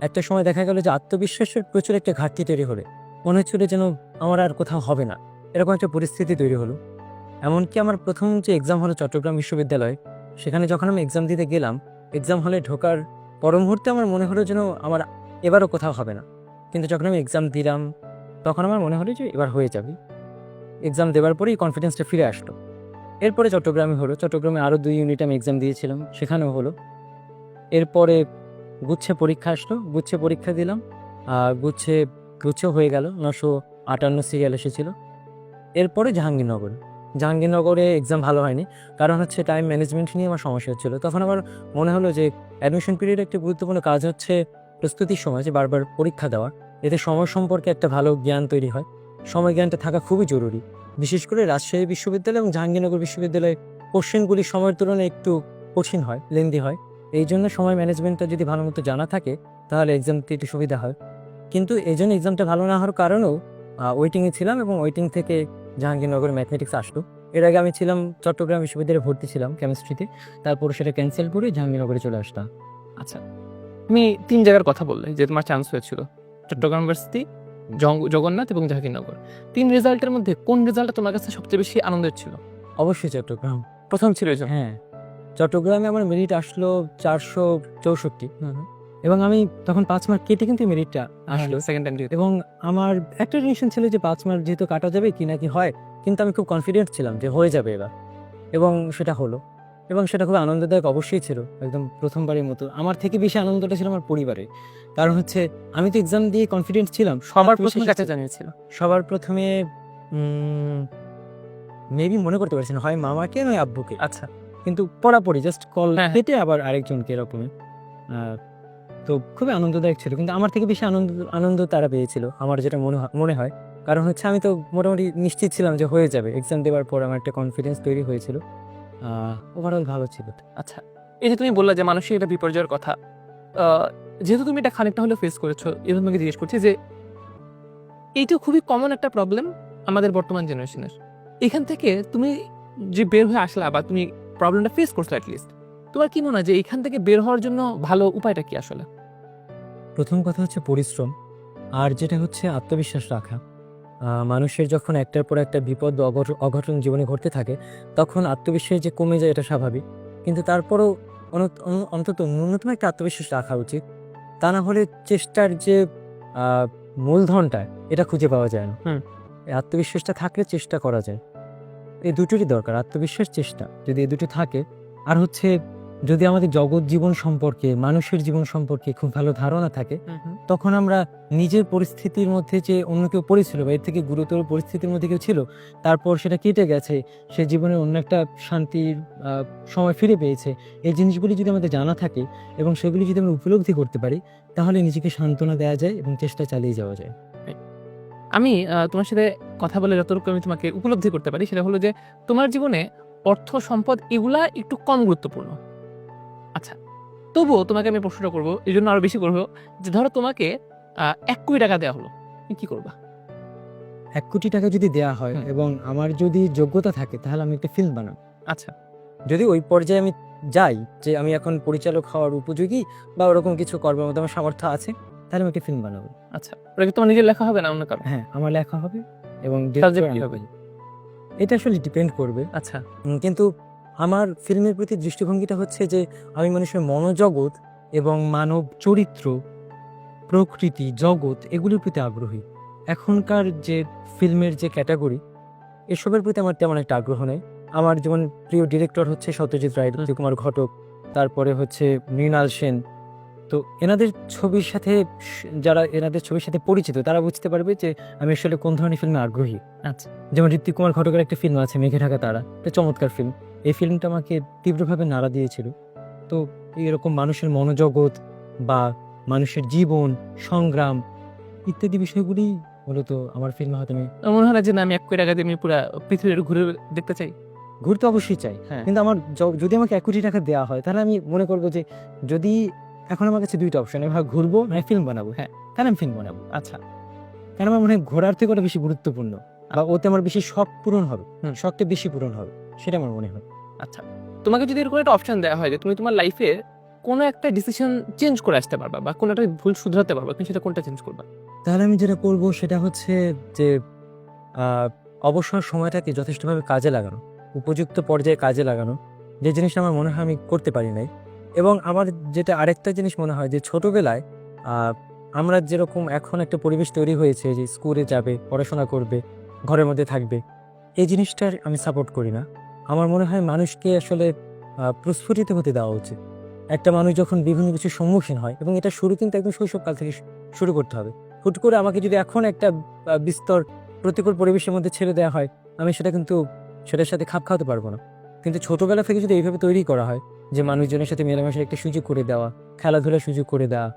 [SPEAKER 1] একটা সময় দেখা গেল যে আত্মবিশ্বাসের প্রচুর একটা ঘাটতি তৈরি হলে মনে হচ্ছিল যেন আমার আর কোথাও হবে না, এরকম একটা পরিস্থিতি তৈরি হলো। এমনকি আমার প্রথম যে এক্সাম হলো চট্টগ্রাম বিশ্ববিদ্যালয়, সেখানে যখন আমি এক্সাম দিতে গেলাম, এক্সাম হলে ঢোকার পর মুহূর্তে আমার মনে হলো যেন আমার এবারও কোথাও হবে না। কিন্তু যখন আমি এক্সাম দিলাম, তখন আমার মনে হলো যে এবার হয়ে যাবে। এক্সাম দেওয়ার পরেই কনফিডেন্সটা ফিরে আসলো। এরপরে চট্টগ্রামে হলো, চট্টগ্রামে আরও 2 ইউনিট আমি এক্সাম দিয়েছিলাম, সেখানেও হলো। এরপরে গুচ্ছে পরীক্ষা আসলো, গুচ্ছে পরীক্ষা দিলাম, গুচ্ছেও হয়ে গেল, 958 সিরিয়াল এসেছিল। এরপরে জাহাঙ্গীরনগরে এক্সাম ভালো হয়নি, কারণ হচ্ছে টাইম ম্যানেজমেন্ট নিয়ে আমার সমস্যা হচ্ছিল। তখন আমার মনে হলো যে অ্যাডমিশন পিরিয়ড একটা গুরুত্বপূর্ণ কাজ হচ্ছে প্রস্তুতির সময় যে বারবার পরীক্ষা দেওয়া, এতে সময় সম্পর্কে একটা ভালো জ্ঞান তৈরি হয়। সময় জ্ঞানটা থাকা খুবই জরুরি। বিশেষ করে রাজশাহী বিশ্ববিদ্যালয় এবং জাহাঙ্গীরনগর বিশ্ববিদ্যালয়ে কোশ্চেনগুলি সময়ের তুলনায় একটু কঠিন হয়, লেন্দি হয়। এই জন্য সময় ম্যানেজমেন্টটা যদি ভালো মতো জানা থাকে, তাহলে এক্সাম দিতে একটু সুবিধা হয়। কিন্তু এই জন্য এক্সামটা ভালো না হওয়ার কারণেও ওয়েটিংয়ে ছিলাম, এবং ওয়েটিং থেকে জাহাঙ্গীরনগর ম্যাথমেটিক্স আসলো। এর আগে আমি ছিলাম চট্টগ্রাম বিশ্ববিদ্যালয়ে ভর্তি ছিলাম কেমিস্ট্রিতে, তারপর সেটা ক্যান্সেল করে জাহাঙ্গীরনগরে চলে আসতাম।
[SPEAKER 2] আচ্ছা, তুমি 3 জায়গার কথা বললে যে তোমার চান্স হয়েছিল, চট্টগ্রাম ইউনিভার্সিটি, জগন্নাথ এবং জাহাঙ্গীরনগর। 3 রেজাল্টের মধ্যে কোন রেজাল্টটা তোমার কাছে সবচেয়ে বেশি আনন্দের ছিল?
[SPEAKER 1] অবশ্যই চট্টগ্রাম
[SPEAKER 2] প্রথম ছিল এই জন্য?
[SPEAKER 1] হ্যাঁ, চট্টগ্রামে আমার মেরিট আসলো 464, এবং আমি তখন 5 মার্ক কেটে কিন্তু মেরিটটা আসলো।
[SPEAKER 2] সেকেন্ড টাইম দিয়ে।
[SPEAKER 1] এবং আমার একটা টেনশন ছিল যে 5 মার্ক যেহেতু কাটা যাবে কি না কি হয়, কিন্তু আমি খুব কনফিডেন্ট ছিলাম যে হয়ে যাবে এবার, এবং সেটা হলো। এবং সেটা খুব আনন্দদায়ক অবশ্যই ছিল, একদম প্রথমবারের মতো। আমার থেকে বেশি আনন্দটা ছিল আমার পরিবারে, কারণ হচ্ছে আমি তো এক্সাম দিয়ে কনফিডেন্ট ছিলাম।
[SPEAKER 2] সবার প্রথমে কাছে জানিয়েছিল?
[SPEAKER 1] সবার প্রথমে মেবি মনে করতে পারছি না, হয় মামাকে নয় আব্বুকে।
[SPEAKER 2] আচ্ছা,
[SPEAKER 1] কিন্তু পড়াপড়ি জাস্ট কল
[SPEAKER 2] হ্যাঁ,
[SPEAKER 1] কেটে আবার আরেকজনকে এরকমই। তো খুবই আনন্দদায়ক ছিল, কিন্তু আমার থেকে বেশি আনন্দ তারা পেয়েছিল, আমার যেটা মনে হয়। কারণ হচ্ছে আমি তো মোটামুটি নিশ্চিত ছিলাম যে হয়ে যাবে। এক্সাম দেওয়ার পর আমার একটা কনফিডেন্স তৈরি হয়েছিল। ওভারঅল ভালো ছিল।
[SPEAKER 2] আচ্ছা। এই যে তুমি বললা যে মানসিক একটা বিপর্যয়ের কথা, আহ, যেহেতু তুমি এটা খানিকটা হলেও ফেস করেছো, এবার তোমাকে জিজ্ঞেস করছি যে এইটা খুবই কমন একটা প্রবলেম আমাদের বর্তমান জেনারেশনের। এখান থেকে তুমি যে বের হয়ে আসলা বা তুমি প্রবলেমটা ফেস করছো অ্যাটলিস্ট, তোমার কি মনে হয় যে এখান থেকে বের হওয়ার জন্য ভালো উপায়টা কি আসলে?
[SPEAKER 1] প্রথম কথা হচ্ছে পরিশ্রম, আর যেটা হচ্ছে আত্মবিশ্বাস রাখা। মানুষের যখন একটার পর একটা বিপদ বা অঘটন জীবনে ঘটতে থাকে, তখন আত্মবিশ্বাস যে কমে যায় এটা স্বাভাবিক, কিন্তু তারপরেও অন্তত ন্যূনতম একটা আত্মবিশ্বাস রাখা উচিত। তা না হলে চেষ্টার যে মূলধনটা এটা খুঁজে পাওয়া যায় না। এই আত্মবিশ্বাসটা থাকলে চেষ্টা করা যায়, এই দুটোরই দরকার, আত্মবিশ্বাস চেষ্টা যদি এই দুটো থাকে। আর হচ্ছে যদি আমাদের জগৎ জীবন সম্পর্কে, মানুষের জীবন সম্পর্কে খুব ভালো ধারণা থাকে, তখন আমরা নিজের পরিস্থিতির মধ্যে যে অন্য কেউ পড়েছিল বা এর থেকে গুরুতর পরিস্থিতির মধ্যে কেউ ছিল, তারপর সেটা কেটে গেছে, সে জীবনে অন্য একটা শান্তির সময় ফিরে পেয়েছে, এই জিনিসগুলি যদি আমাদের জানা থাকে এবং সেগুলি যদি আমরা উপলব্ধি করতে পারি, তাহলে নিজেকে সান্ত্বনা দেওয়া যায় এবং চেষ্টা চালিয়ে যাওয়া যায়।
[SPEAKER 2] আমি তোমার সাথে কথা বলে যতটুকু আমি তোমাকে উপলব্ধি করতে পারি সেটা হলো যে তোমার জীবনে অর্থ সম্পদ এগুলা একটু কম গুরুত্বপূর্ণ। আচ্ছা, তবুও তোমাকে আমি প্রশ্নটা করবো, এই জন্য আরো বেশি করবো, যে ধরো তোমাকে 1 কোটি টাকা দেওয়া হলো, তুমি কি করবা?
[SPEAKER 1] 1 কোটি টাকা যদি দেয়া হয় এবং আমার যদি যোগ্যতা থাকে, তাহলে আমি একটা ফিল্ম বানাবো।
[SPEAKER 2] আচ্ছা,
[SPEAKER 1] যদি ওই পর্যায়ে আমি যাই যে আমি এখন পরিচালক হওয়ার উপযোগী বা ওরকম কিছু করবার মতো আমার সামর্থ্য আছে, তাহলে আমি একটা ফিল্ম বানাবো।
[SPEAKER 2] আচ্ছা, ওটা কি তোমার নিজের লেখা হবে না অন্য কারো?
[SPEAKER 1] হ্যাঁ, আমার লেখা হবে এবং
[SPEAKER 2] Subject কি হবে?
[SPEAKER 1] এটা আসলে ডিপেন্ড করবে।
[SPEAKER 2] আচ্ছা,
[SPEAKER 1] কিন্তু আমার ফিল্মের প্রতি দৃষ্টিভঙ্গিটা হচ্ছে যে আমি মানুষের মনোজগৎ এবং মানব চরিত্র, প্রকৃতি, জগৎ এগুলির প্রতি আগ্রহী। এখনকার যে ফিল্মের যে ক্যাটাগরি, এসবের প্রতি আমার তেমন একটা আগ্রহ নেই। আমার যেমন প্রিয় ডিরেক্টর হচ্ছে সত্যজিৎ রায়, কুমার ঘটক, তারপরে হচ্ছে মৃণাল সেন। তো এনাদের ছবির সাথে যারা এনাদের ছবির সাথে পরিচিত, তারা বুঝতে পারবে যে আমি আসলে কোন ধরনের ফিল্মে আগ্রহী।
[SPEAKER 2] আচ্ছা,
[SPEAKER 1] যেমন ঋত্বিক কুমার ঘটকের একটা ফিল্ম আছে মেঘে ঢাকা তারা, একটা চমৎকার ফিল্ম। এই ফিল্মটা আমাকে তীব্রভাবে নাড়া দিয়েছিল। তো এরকম মানুষের মনোজগৎ বা মানুষের জীবন সংগ্রাম ইত্যাদি বিষয়গুলি মূলত আমার ফিল্মে হয়তো আমি
[SPEAKER 2] আমার মনে হয় না যে না আমি 1 কোটি টাকা দিয়ে আমি পুরো পৃথিবীর ঘুরে দেখতে চাই।
[SPEAKER 1] ঘুরতে অবশ্যই চাই।
[SPEAKER 2] হ্যাঁ।
[SPEAKER 1] কিন্তু আমার যদি আমাকে 1 কোটি টাকা দেওয়া হয়, তাহলে আমি মনে করবো যে যদি এখন আমার কাছে 2টা অপশন, এভাবে ঘুরবো না ফিল্ম বানাবো,
[SPEAKER 2] হ্যাঁ।
[SPEAKER 1] তাহলে আমি ফিল্ম বানাবো।
[SPEAKER 2] আচ্ছা,
[SPEAKER 1] কারণ আমার মনে হয় ঘোরার থেকে ওটা বেশি গুরুত্বপূর্ণ বা ওতে আমার বেশি শখ পূরণ হবে, শখটা বেশি পূরণ হবে, সেটা আমার মনে হয়।
[SPEAKER 2] আচ্ছা, তোমাকে যদি এরকম একটা অপশন দেওয়া হয় যে তুমি তোমার লাইফে কোনো একটা ডিসিশন চেঞ্জ করে আসতে পারবা বা কোনো একটা ভুল শুধরাতে পারবা, তুমি সেটা কোনটা চেঞ্জ করবা?
[SPEAKER 1] তাহলে আমি যেটা করবো সেটা হচ্ছে যে অবসর সময়টাকে যথেষ্টভাবে কাজে লাগানো, উপযুক্ত পর্যায়ে কাজে লাগানো, যে জিনিসটা আমার মনে হয় আমি করতে পারি নাই। এবং আমার যেটা আরেকটা জিনিস মনে হয় যে ছোটবেলায় আমরা যেরকম এখন একটা পরিবেশ তৈরি হয়েছে যে স্কুলে যাবে, পড়াশোনা করবে, ঘরের মধ্যে থাকবে, এই জিনিসটার আমি সাপোর্ট করি না। আমার মনে হয় মানুষকে আসলে প্রস্ফুটিত হতে দেওয়া উচিত। একটা মানুষ যখন বিভিন্ন কিছুর সম্মুখীন হয়, এবং এটা শুরু কিন্তু একদম শৈশবকাল থেকে শুরু করতে হবে। হুট করে আমাকে যদি এখন একটা বিস্তর প্রতিকূল পরিবেশের মধ্যে ছেড়ে দেওয়া হয়, আমি সেটা কিন্তু সেটার সাথে খাপ খাওয়াতে পারবো না। কিন্তু ছোটবেলা থেকে যদি এইভাবে তৈরি করা হয় যে মানুষজনের সাথে মেলামেশার একটা সুযোগ করে দেওয়া, খেলাধুলার সুযোগ করে দেওয়া,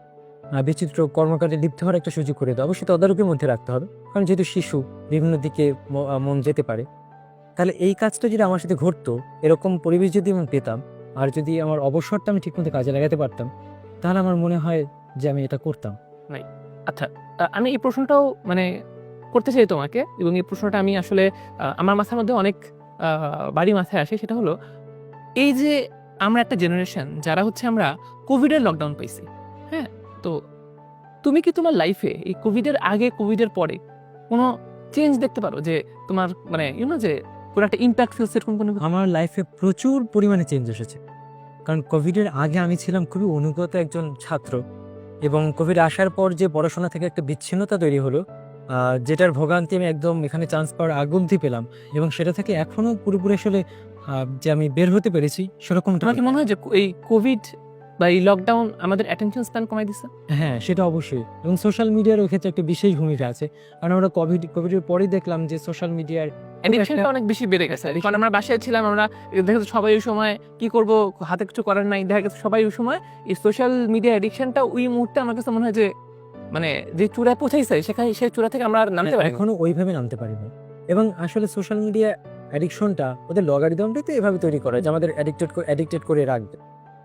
[SPEAKER 1] বিচিত্র কর্মকাণ্ডে লিপ্ত হওয়ার একটা সুযোগ করে দেওয়া, অবশ্যই তদারকির মধ্যে রাখতে হবে, কারণ যেহেতু শিশু বিভিন্ন দিকে মন যেতে পারে। তাহলে এই কাজটা যদি আমার সাথে ঘটতো, এরকম পরিবেশ যদি আমি পেতাম, আর যদি আমার অবসরটা আমি ঠিকমতো কাজে লাগাতে পারতাম, তাহলে আমার মনে হয় যে আমি এটা করতাম।
[SPEAKER 2] আচ্ছা, আমি এই প্রশ্নটাও মানে করতে চাই তোমাকে, এবং এই প্রশ্নটা আমি আসলে আমার মাথার মধ্যে অনেক বাড়ি মাথায় আসে। সেটা হলো এই যে আমরা একটা জেনারেশন যারা হচ্ছে আমরা কোভিডের লকডাউন পাইছি, হ্যাঁ? তো তুমি কি তোমার লাইফে এই কোভিডের আগে কোভিডের পরে কোনো চেঞ্জ দেখতে পারো যে তোমার মানে যে কোনো একটা ইম্প্যাক্ট ফেলছে এরকম কোনো?
[SPEAKER 1] আমার লাইফে প্রচুর পরিমাণে চেঞ্জ এসেছে, কারণ কোভিডের আগে আমি ছিলাম খুবই অনুগত একজন ছাত্র, এবং কোভিড আসার পর যে পড়াশোনা থেকে একটা বিচ্ছিন্নতা তৈরি হলো, যেটার ভোগান্তি আমি একদম এখানে চান্স পাওয়ার আগ অবধি পেলাম, এবং সেটা থেকে এখনো পুরোপুরি আসলে যে আমি বের হতে পেরেছি সেরকমটা।
[SPEAKER 2] তোমার কি মনে হয় যে এই কোভিড বা এই লকডাউন আমাদের অ্যাটেনশন স্প্যান কমাই দিচ্ছে?
[SPEAKER 1] হ্যাঁ, সেটা অবশ্যই, এবং সোশ্যাল মিডিয়ার ওই ক্ষেত্রে একটা বিশেষ ভূমিকা আছে, কারণ আমরা কোভিডের পরেই দেখলাম যে সোশ্যাল মিডিয়ার
[SPEAKER 2] অ্যাডিকশনটা অনেক বেশি বেড়ে গেছে। কারণ আমরা বাসায় ছিলাম, আমরা দেখা যাচ্ছে সবাই ওই সময় কি করব, হাতে কিছু করার নাই, দেখা গেছে সবাই ওই সময় এই সোশ্যাল মিডিয়া অ্যাডিকশনটা ওই মুহূর্তে আমার কাছে মনে হয় যে মানে যে চূড়ায় পৌঁছাইছে সেখানে সেই চূড়া থেকে আমরা আর নামতে পারি না।
[SPEAKER 1] এখনো ওইভাবে নামতে পারি না। এবং আসলে সোশ্যাল মিডিয়া অ্যাডিকশনটা ওদের লগারিদমটাই তো এভাবে তৈরি করা যে আমাদের অ্যাডিক্টেড করে রাখবে।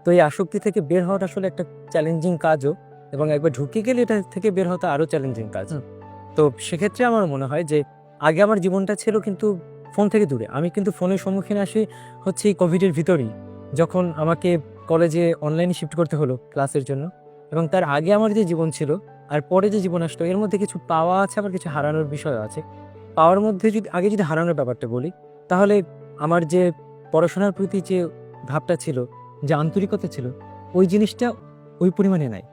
[SPEAKER 1] তো এই আসক্তি থেকে বের হওয়াটা আসলে একটা চ্যালেঞ্জিং কাজও, এবং একবার ঢুকে গেলে এটা থেকে বের হওয়াটা আরো চ্যালেঞ্জিং কাজ। তো সেক্ষেত্রে আমার মনে হয় যে আগে আমার জীবনটা ছিল কিন্তু ফোন থেকে দূরে। আমি কিন্তু ফোনের সম্মুখীন আসি হচ্ছে এই কোভিডের ভিতরেই, যখন আমাকে কলেজে অনলাইনে শিফট করতে হলো ক্লাসের জন্য। এবং তার আগে আমার যে জীবন ছিল আর পরে যে জীবন আসলো, এর মধ্যে কিছু পাওয়া আছে, আবার কিছু হারানোর বিষয় আছে। পাওয়ার মধ্যে যদি হারানোর ব্যাপারটা বলি, তাহলে আমার যে পড়াশোনার প্রতি যে ভাবটা ছিল, যে আন্তরিকতা ছিল, ওই জিনিসটা ওই পরিমাণে নাই।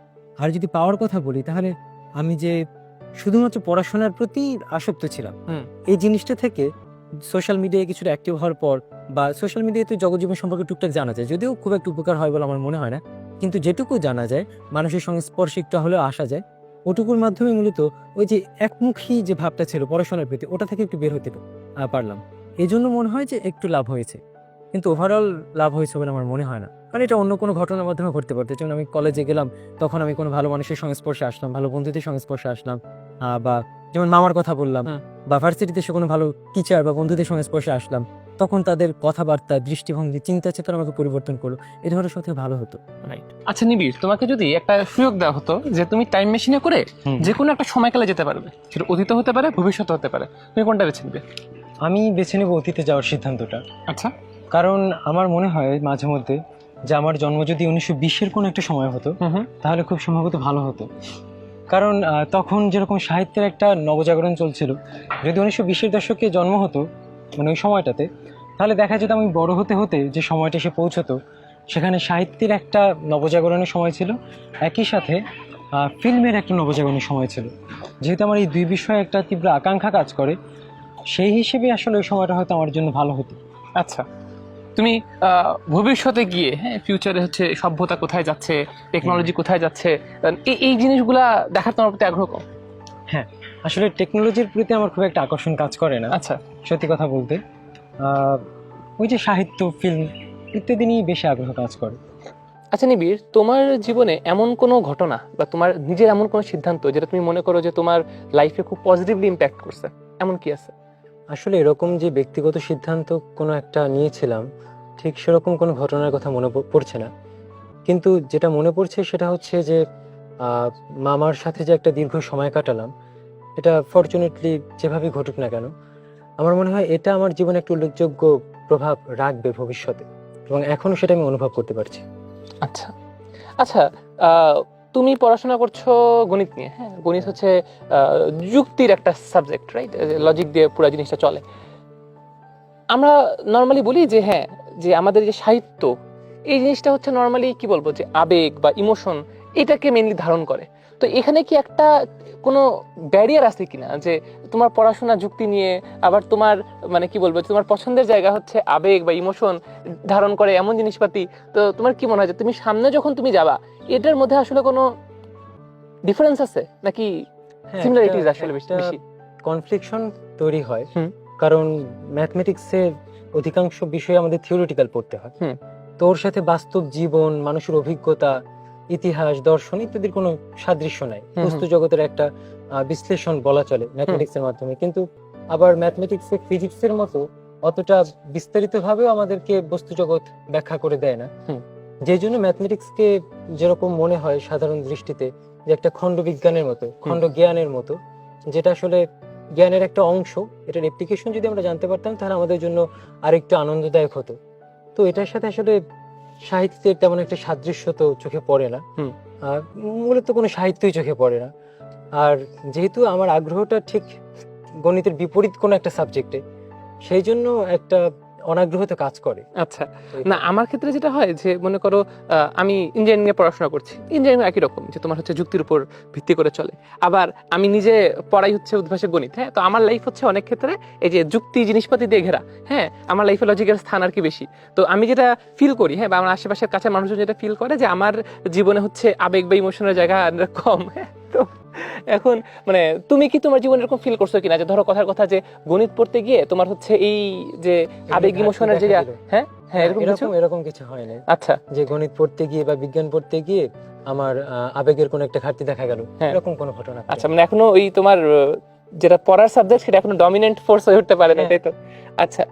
[SPEAKER 1] আর যদি পাওয়ার কথা বলি, তাহলে আমি যে শুধুমাত্র পড়াশোনার প্রতি আসক্ত ছিলাম, এই জিনিসটা থেকে সোশ্যাল মিডিয়ায় কিছুটা অ্যাক্টিভ হওয়ার পর, বা সোশ্যাল মিডিয়াতে জগৎজীবন সম্পর্কে টুকটাক জানা যায়, যদিও খুব একটা উপকার হয় বলে আমার মনে হয় না, কিন্তু যেটুকু জানা যায়, মানুষের সংস্পর্শে একটু হলেও আসা যায়, ওটুকুর মাধ্যমে মূলত ওই যে একমুখী যে ভাবটা ছিল পড়াশোনার প্রতি, ওটা থেকে একটু বের হতে পারলাম। এই জন্য মনে হয় যে একটু লাভ হয়েছে, কিন্তু ওভারঅল লাভ হয়েছে বলে আমার মনে হয় না। কারণ এটা অন্য কোনো ঘটনার মাধ্যমে ঘটতে পারতো, যেমন আমি কলেজে গেলাম, তখন আমি কোনো ভালো মানুষের সংস্পর্শে আসলাম, ভালো বন্ধুদের সংস্পর্শে আসলাম, বা যেমন মামার কথা বললাম, বা ভার্সিটিতে এসে কোনো ভালো টিচার বা বন্ধুদের সংস্পর্শে আসলাম, তখন তাদের কথাবার্তা, দৃষ্টিভঙ্গি, চিন্তা চেতনা আমাকে পরিবর্তন করলো, এ ধরনের সাথে ভালো হতো।
[SPEAKER 2] রাইট। আচ্ছা নিবিড়, তোমাকে যদি একটা সুযোগ দেওয়া হতো যে তুমি টাইম মেশিনে করে যে কোনো একটা সময়কালে যেতে পারবে, সেটা অতীত হতে পারে, ভবিষ্যৎ হতে পারে, তুমি কোনটা বেছে নিবে?
[SPEAKER 1] আমি বেছে নেব অতীতে যাওয়ার সিদ্ধান্তটা।
[SPEAKER 2] আচ্ছা।
[SPEAKER 1] কারণ আমার মনে হয় মাঝে মধ্যে যে আমার জন্ম যদি 1920-এর কোনো একটা সময় হতো, তাহলে খুব সম্ভবত ভালো হতো। কারণ তখন যেরকম সাহিত্যের একটা নবজাগরণ চলছিল, যদি 1920-এর দশকে জন্ম হতো, মানে ওই সময়টাতে, তাহলে দেখা যেত আমি বড় হতে হতে যে সময়টা এসে পৌঁছতো, সেখানে সাহিত্যের একটা নবজাগরণের সময় ছিল, একই সাথে ফিল্মের একটা নবজাগরণের সময় ছিল। যেহেতু আমার এই দুই বিষয়ে একটা তীব্র আকাঙ্ক্ষা কাজ করে, সেই হিসেবে আসলে ওই সময়টা হয়তো আমার জন্য ভালো হতো।
[SPEAKER 2] আচ্ছা, তুমি ভবিষ্যতে গিয়ে, হ্যাঁ, ফিউচারে হচ্ছে সভ্যতা কোথায় যাচ্ছে, টেকনোলজি কোথায় যাচ্ছে, এই জিনিসগুলা দেখার তোমার প্রতি আগ্রহ কম?
[SPEAKER 1] হ্যাঁ, আসলে টেকনোলজির প্রতি আমার খুব একটা আকর্ষণ কাজ করে না।
[SPEAKER 2] আচ্ছা,
[SPEAKER 1] সত্যি কথা বলতে ওই যে সাহিত্য, ফিল্ম ইত্যাদি নিয়ে বেশি আগ্রহ কাজ করে।
[SPEAKER 2] আচ্ছা নিবিড়, তোমার জীবনে এমন কোনো ঘটনা বা তোমার নিজের এমন কোনো সিদ্ধান্ত যেটা তুমি মনে করো যে তোমার লাইফে খুব পজিটিভলি ইম্প্যাক্ট করছে, এমন কি আছে?
[SPEAKER 1] আসলে এরকম যে ব্যক্তিগত সিদ্ধান্ত কোনো একটা নিয়েছিলাম, ঠিক সেরকম কোনো ঘটনার কথা মনে পড়ছে না। কিন্তু যেটা মনে পড়ছে সেটা হচ্ছে যে মামার সাথে যে একটা দীর্ঘ সময় কাটালাম, এটা ফরচুনেটলি যেভাবে ঘটুক না কেন, আমার মনে হয় এটা আমার জীবনে একটা উল্লেখযোগ্য প্রভাব রাখবে ভবিষ্যতে, এবং এখনো সেটা আমি অনুভব করতে পারছি।
[SPEAKER 2] আচ্ছা আচ্ছা, তুমি পড়াশোনা করছো গণিত নিয়ে, হ্যাঁ, গণিত হচ্ছে যুক্তির একটা সাবজেক্ট, রাইট? লজিক দিয়ে পুরো জিনিসটা চলে। আমরা নর্মালি বলি যে হ্যাঁ, যে আমাদের যে সাহিত্য, এই জিনিসটা হচ্ছে নর্মালি কি বলবো, যে আবেগ বা ইমোশন, এটাকে মেইনলি ধারণ করে। তো এখানে কি একটা কোনো ব্যারিয়ার আছে কিনা, যে তোমার পড়াশোনা যুক্তি নিয়ে, আবার তোমার মানে কি বলবো, তোমার পছন্দের জায়গা হচ্ছে আবেগ বা ইমোশন ধারণ করে এমন জিনিসপাতি, তো তোমার কি মনে হয় যে তুমি সামনে যখন তুমি যাবা, এটার মধ্যে আসলে কোনো ডিফারেন্স আছে নাকি সিমিলারিটিজ আসলে বেশি?
[SPEAKER 1] কনফ্লিকশন তৈরি হয়, কারণ ম্যাথমেটিক্সের অধিকাংশ বিষয় আমাদের থিওরিটিক্যাল পড়তে হয়, তো ওর সাথে বাস্তব জীবন, মানুষের অভিজ্ঞতা, ইতিহাস, দর্শন ইত্যাদির কোনো সাদৃশ্য নাই। বস্তু জগতের একটা বিশ্লেষণ বলা চলে ম্যাথমেটিক্সের মাধ্যমে, কিন্তু আবার ম্যাথমেটিক্সে ফিজিক্সের মতো অতটা বিস্তারিতভাবেও আমাদেরকে বস্তু জগৎ ব্যাখ্যা করে দেয় না। যে জন্য ম্যাথমেটিক্সকে যেরকম মনে হয় সাধারণ দৃষ্টিতে যে একটা খণ্ড বিজ্ঞানের মতো, খণ্ড জ্ঞানের মতো, যেটা আসলে জ্ঞানের একটা অংশ, এটার অ্যাপ্লিকেশন যদি আমরা জানতে পারতাম তাহলে আমাদের জন্য আরেকটু আনন্দদায়ক হতো। তো এটার সাথে আসলে সাহিত্যের তেমন একটা সাদৃশ্য তো চোখে পড়ে না, মূলত কোনো সাহিত্যই চোখে পড়ে না। আর যেহেতু আমার আগ্রহটা ঠিক গণিতের বিপরীত কোনো একটা সাবজেক্টে, সেই জন্য একটা অনাগ্রহতে কাজ করে।
[SPEAKER 2] আচ্ছা, না আমার ক্ষেত্রে যেটা হয় যে মনে করো আমি ইঞ্জিনিয়ারিং এ পড়াশোনা করছি, ইঞ্জিনিয়ারিং একই রকম, যে তোমার হচ্ছে যুক্তির উপর ভিত্তি করে চলে। আবার আমি নিজে পড়াই হচ্ছে উদ্ভাসে গণিত, হ্যাঁ, তো আমার লাইফ হচ্ছে অনেক ক্ষেত্রে এই যে যুক্তি জিনিসপাতি দিয়ে ঘেরা, হ্যাঁ, আমার লাইফে লজিকের স্থান আর কি বেশি। তো আমি যেটা ফিল করি, হ্যাঁ, বা আমার আশেপাশের কাছে মানুষজন যেটা ফিল করে, যে আমার জীবনে হচ্ছে আবেগ বা ইমোশনের জায়গা কম, হ্যাঁ। তো এখন মানে তুমি কি তোমার জীবনে এরকম ফিল করছো কিনা, যে ধরো কথার কথা যে গণিত পড়তে গিয়ে তোমার হচ্ছে এই যে আবেগ ইমোশনের জায়গা, হ্যাঁ হ্যাঁ,
[SPEAKER 1] এরকম কিছু হয় না।
[SPEAKER 2] আচ্ছা,
[SPEAKER 1] যে গণিত পড়তে গিয়ে বা বিজ্ঞান পড়তে গিয়ে আমার আবেগের কোনো একটা ঘাটতি দেখা গেল, এরকম কোনো ঘটনা?
[SPEAKER 2] আচ্ছা, মানে এখনো ওই তোমার যেটা পড়ার সাবজেক্ট সেটা এখনো ডমিনেন্ট ফোর্স হয়ে উঠতে পারে না, তাই তো? আচ্ছা,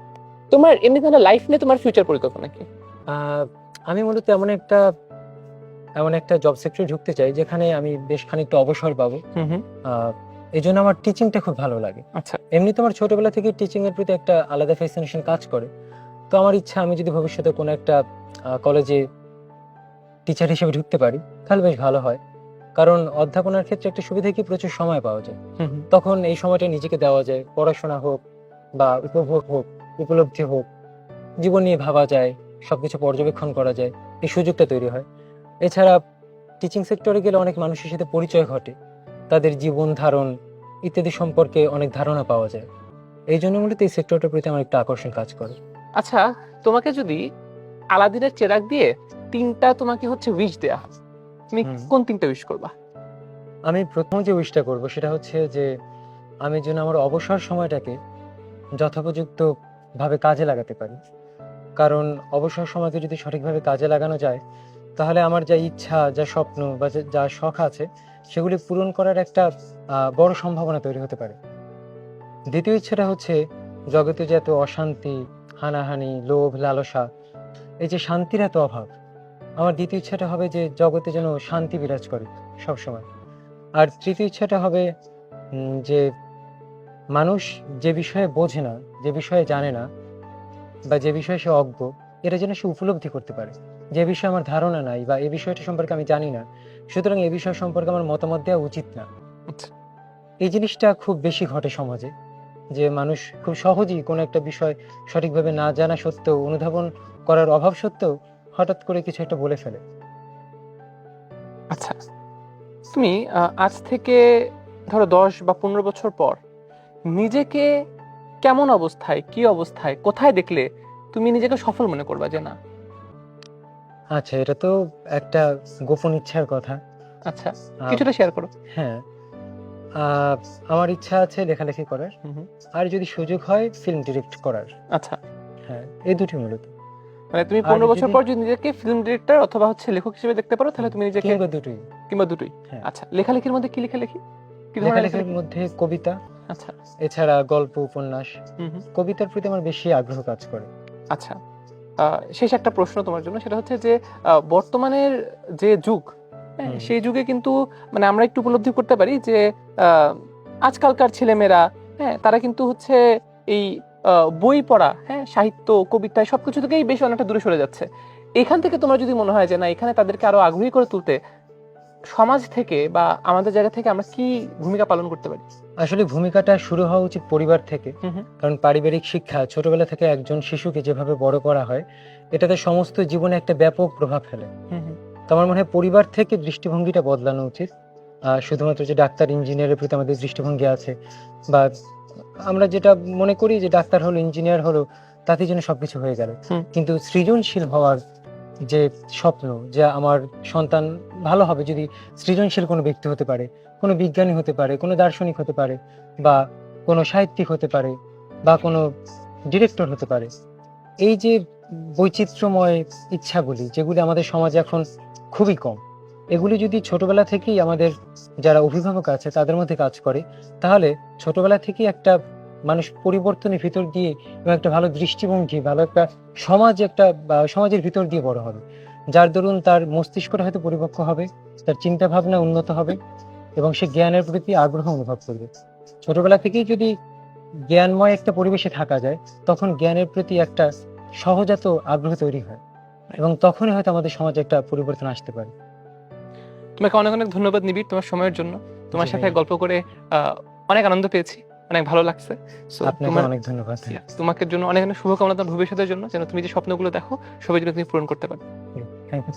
[SPEAKER 2] তোমার এমনি তাহলে লাইফ নিয়ে তোমার ফিউচার পরিকল্পনা কি?
[SPEAKER 1] আমি মূলত এমন একটা জব সেক্টরে ঢুকতে চাই যেখানে আমি বেশ খানিকটা অবসর পাবো। এই জন্য আমার টিচিংটা খুব ভালো লাগে।
[SPEAKER 2] আচ্ছা,
[SPEAKER 1] এমনি তো আমার ছোটবেলা থেকে টিচিং এর প্রতি একটা আলাদা ফ্যাসিনেশন কাজ করে। তো আমার ইচ্ছা, আমি যদি ভবিষ্যতে কোনো একটা কলেজে টিচার হিসেবে ঢুকতে পারি তাহলে বেশ ভালো হয়। কারণ অধ্যাপনার ক্ষেত্রে একটা সুবিধা কি, প্রচুর সময় পাওয়া যায়। তখন এই সময়টা নিজেকে দেওয়া যায়, পড়াশোনা হোক বা উপভোগ হোক, উপলব্ধি হোক, জীবন নিয়ে ভাবা যায়, সবকিছু পর্যবেক্ষণ করা যায়, এই সুযোগটা তৈরি হয়। এছাড়া
[SPEAKER 3] টিচিং সেক্টরে গেলে অনেক মানুষের সাথে পরিচয় ঘটে, তাদের জীবন ধারণ ইত্যাদি সম্পর্কে অনেক ধারণা পাওয়া যায়। এই জন্য মূলত এই সেক্টরটার প্রতি আমার একটা আকর্ষণ কাজ করে।
[SPEAKER 2] আচ্ছা, তোমাকে যদি আলাদিনের চেরাগ দিয়ে 3টা তোমাকে হচ্ছে উইশ দেয়া হয়, তুমি কোন 3টা উইশ করবা?
[SPEAKER 3] আমি প্রথম যে উইশটা করব সেটা হচ্ছে যে আমি যেন আমার অবসর সময়টাকে যথোপযুক্ত ভাবে কাজে লাগাতে পারি। কারণ অবসর সময়কে যদি সঠিকভাবে কাজে লাগানো যায়, তাহলে আমার যা ইচ্ছা, যা স্বপ্ন বা যা শখ আছে সেগুলি পূরণ করার একটা বড় সম্ভাবনা তৈরি হতে পারে। দ্বিতীয় ইচ্ছাটা হচ্ছে জগতে যে এত অশান্তি, হানাহানি, লোভ, লালসা, এই যে শান্তির এত অভাব, আমার দ্বিতীয় ইচ্ছাটা হবে যে জগতে যেন শান্তি বিরাজ করে সবসময়। আর তৃতীয় ইচ্ছাটা হবে যে মানুষ যে বিষয়ে বোঝে না, যে বিষয়ে জানে না বা যে বিষয়ে সে অজ্ঞ, এটা যেন সে উপলব্ধি করতে পারে। যে বিষয়ে আমার ধারণা নাই বা এই বিষয়টা সম্পর্কে আমি জানি না, সুতরাং এই বিষয় সম্পর্কে আমার মতামত দেওয়া উচিত না।
[SPEAKER 2] আচ্ছা।
[SPEAKER 3] এই জিনিসটা খুব বেশি ঘটে সমাজে, যে মানুষ খুব সহজেই কোনো একটা বিষয় সঠিকভাবে না জানা সত্ত্বেও, অনুধাবন করার অভাব সত্ত্বেও হঠাৎ করে কিছু একটা বলে ফেলে।
[SPEAKER 2] আচ্ছা, তুমি আজ থেকে ধরো 10 বা 15 বছর পর নিজেকে কেমন অবস্থায়, কি অবস্থায়, কোথায় দেখলে তুমি নিজেকে সফল মনে করবা যে না?
[SPEAKER 3] আচ্ছা, এটা তো একটা গোপন ইচ্ছার কথা।
[SPEAKER 2] আচ্ছা,
[SPEAKER 3] আহ,
[SPEAKER 2] কিছুটা শেয়ার করো।
[SPEAKER 3] হ্যাঁ, আহ, আমার ইচ্ছা আছে লেখালেখি করার,
[SPEAKER 2] হুম।
[SPEAKER 3] আর যদি সুযোগ হয় ফিল্ম ডিরেক্ট করার।
[SPEAKER 2] আচ্ছা,
[SPEAKER 3] হ্যাঁ, এই দুটি মূলত।
[SPEAKER 2] মানে তুমি
[SPEAKER 3] আর
[SPEAKER 2] 15 বছর
[SPEAKER 3] যদি
[SPEAKER 2] পর যদি নিজেকে ফিল্ম ডিরেক্টর অথবা হচ্ছে লেখক হিসেবে দেখতে পারো, তাহলে তুমি নিজেকে,
[SPEAKER 3] কিংবা দুটোই।
[SPEAKER 2] কিংবা দুটোই।
[SPEAKER 3] হ্যাঁ,
[SPEAKER 2] আচ্ছা, লেখালেখির মধ্যে কি লেখালেখি, কি ধরনের
[SPEAKER 3] লেখালেখির
[SPEAKER 2] লেখালেখি?
[SPEAKER 3] মধ্যে কবিতা,
[SPEAKER 2] আচ্ছা।
[SPEAKER 3] এছাড়া গল্প, উপন্যাস।
[SPEAKER 2] হুম।
[SPEAKER 3] কবিতার প্রতি আমার বেশি আগ্রহ কাজ করে।
[SPEAKER 2] আচ্ছা, শেষ একটা প্রশ্ন তোমার জন্য, সেটা হচ্ছে যে বর্তমানের যে যুগ, হ্যাঁ, সেই যুগে কিন্তু মানে আমরা একটু উপলব্ধি করতে পারি যে আজকালকার ছেলেমেয়েরা, হ্যাঁ, তারা কিন্তু হচ্ছে এই বই পড়া, হ্যাঁ, সাহিত্য, কবিতা সবকিছু থেকেই বেশ অনেকটা দূরে সরে যাচ্ছে। এখান থেকে তোমার যদি মনে হয় যে না, এখানে তাদেরকে আরো আগ্রহী করে তুলতে সমাজ থেকে বা আমাদের জায়গা থেকে আমরা কি ভূমিকা পালন করতে পারি?
[SPEAKER 3] আসলে ভূমিকাটা শুরু হওয়া উচিত পরিবার থেকে।
[SPEAKER 2] হুম।
[SPEAKER 3] কারণ পারিবারিক শিক্ষা ছোটবেলা থেকে একজন শিশুকে যেভাবে বড় করা হয়, এটাতে সমস্ত জীবনে একটা ব্যাপক প্রভাব ফেলে।
[SPEAKER 2] হুম।
[SPEAKER 3] তো আমার মনে হয় পরিবার থেকে দৃষ্টিভঙ্গিটা বদলানো উচিত। শুধুমাত্র যে ডাক্তার, ইঞ্জিনিয়ারের প্রতি আমাদের দৃষ্টিভঙ্গি আছে, বা আমরা যেটা মনে করি যে ডাক্তার হলো, ইঞ্জিনিয়ার হলো, তাতে যেন সবকিছু হয়ে গেল। কিন্তু সৃজনশীল হওয়ার যে স্বপ্ন, যে আমার সন্তান ভালো হবে যদি সৃজনশীল কোনো ব্যক্তি হতে পারে, কোনো বিজ্ঞানী হতে পারে, কোনো দার্শনিক হতে পারে, বা কোনো সাহিত্যিক হতে পারে, বা কোনো ডিরেক্টর হতে পারে। এই যে বৈচিত্র্যময় ইচ্ছাগুলি, যেগুলি আমাদের সমাজে এখন খুবই কম, এগুলি যদি ছোটবেলা থেকেই আমাদের যারা অভিভাবক আছে তাদের মধ্যে কাজ করে, তাহলে ছোটবেলা থেকেই একটা মানুষ পরিবর্তনের ভিতর দিয়ে এবং একটা ভালো দৃষ্টিভঙ্গি, ভালো একটা সমাজের ভিতর দিয়ে বড় হবে, যার দরুন তার মস্তিষ্কটা হয়তো পরিপক্ক হবে, তার চিন্তা ভাবনা উন্নত হবে এবং সে জ্ঞানের প্রতি আগ্রহ অনুভব করবে। ছোটবেলা থেকেই যদি জ্ঞানময় একটা পরিবেশে থাকা যায়, তখন জ্ঞানের প্রতি একটা সহজাত আগ্রহ তৈরি হয় এবং তখনই হয়তো আমাদের সমাজে একটা পরিবর্তন আসতে পারে।
[SPEAKER 2] তোমাকে অনেক অনেক ধন্যবাদ নিবিড় তোমার সময়ের জন্য। তোমার
[SPEAKER 3] জি
[SPEAKER 2] সাথে
[SPEAKER 3] ভাইয়া।
[SPEAKER 2] গল্প করে অনেক আনন্দ পেয়েছি, অনেক ভালো লাগছে। So,
[SPEAKER 3] আপনাকে অনেক ধন্যবাদ।
[SPEAKER 2] তোমাকে জন্য অনেক অনেক শুভকামনা তোমার ভবিষ্যতের জন্য, যেন তুমি যে স্বপ্নগুলো দেখো সবাই যেন তুমি পূরণ করতে পারো।
[SPEAKER 3] Thank you.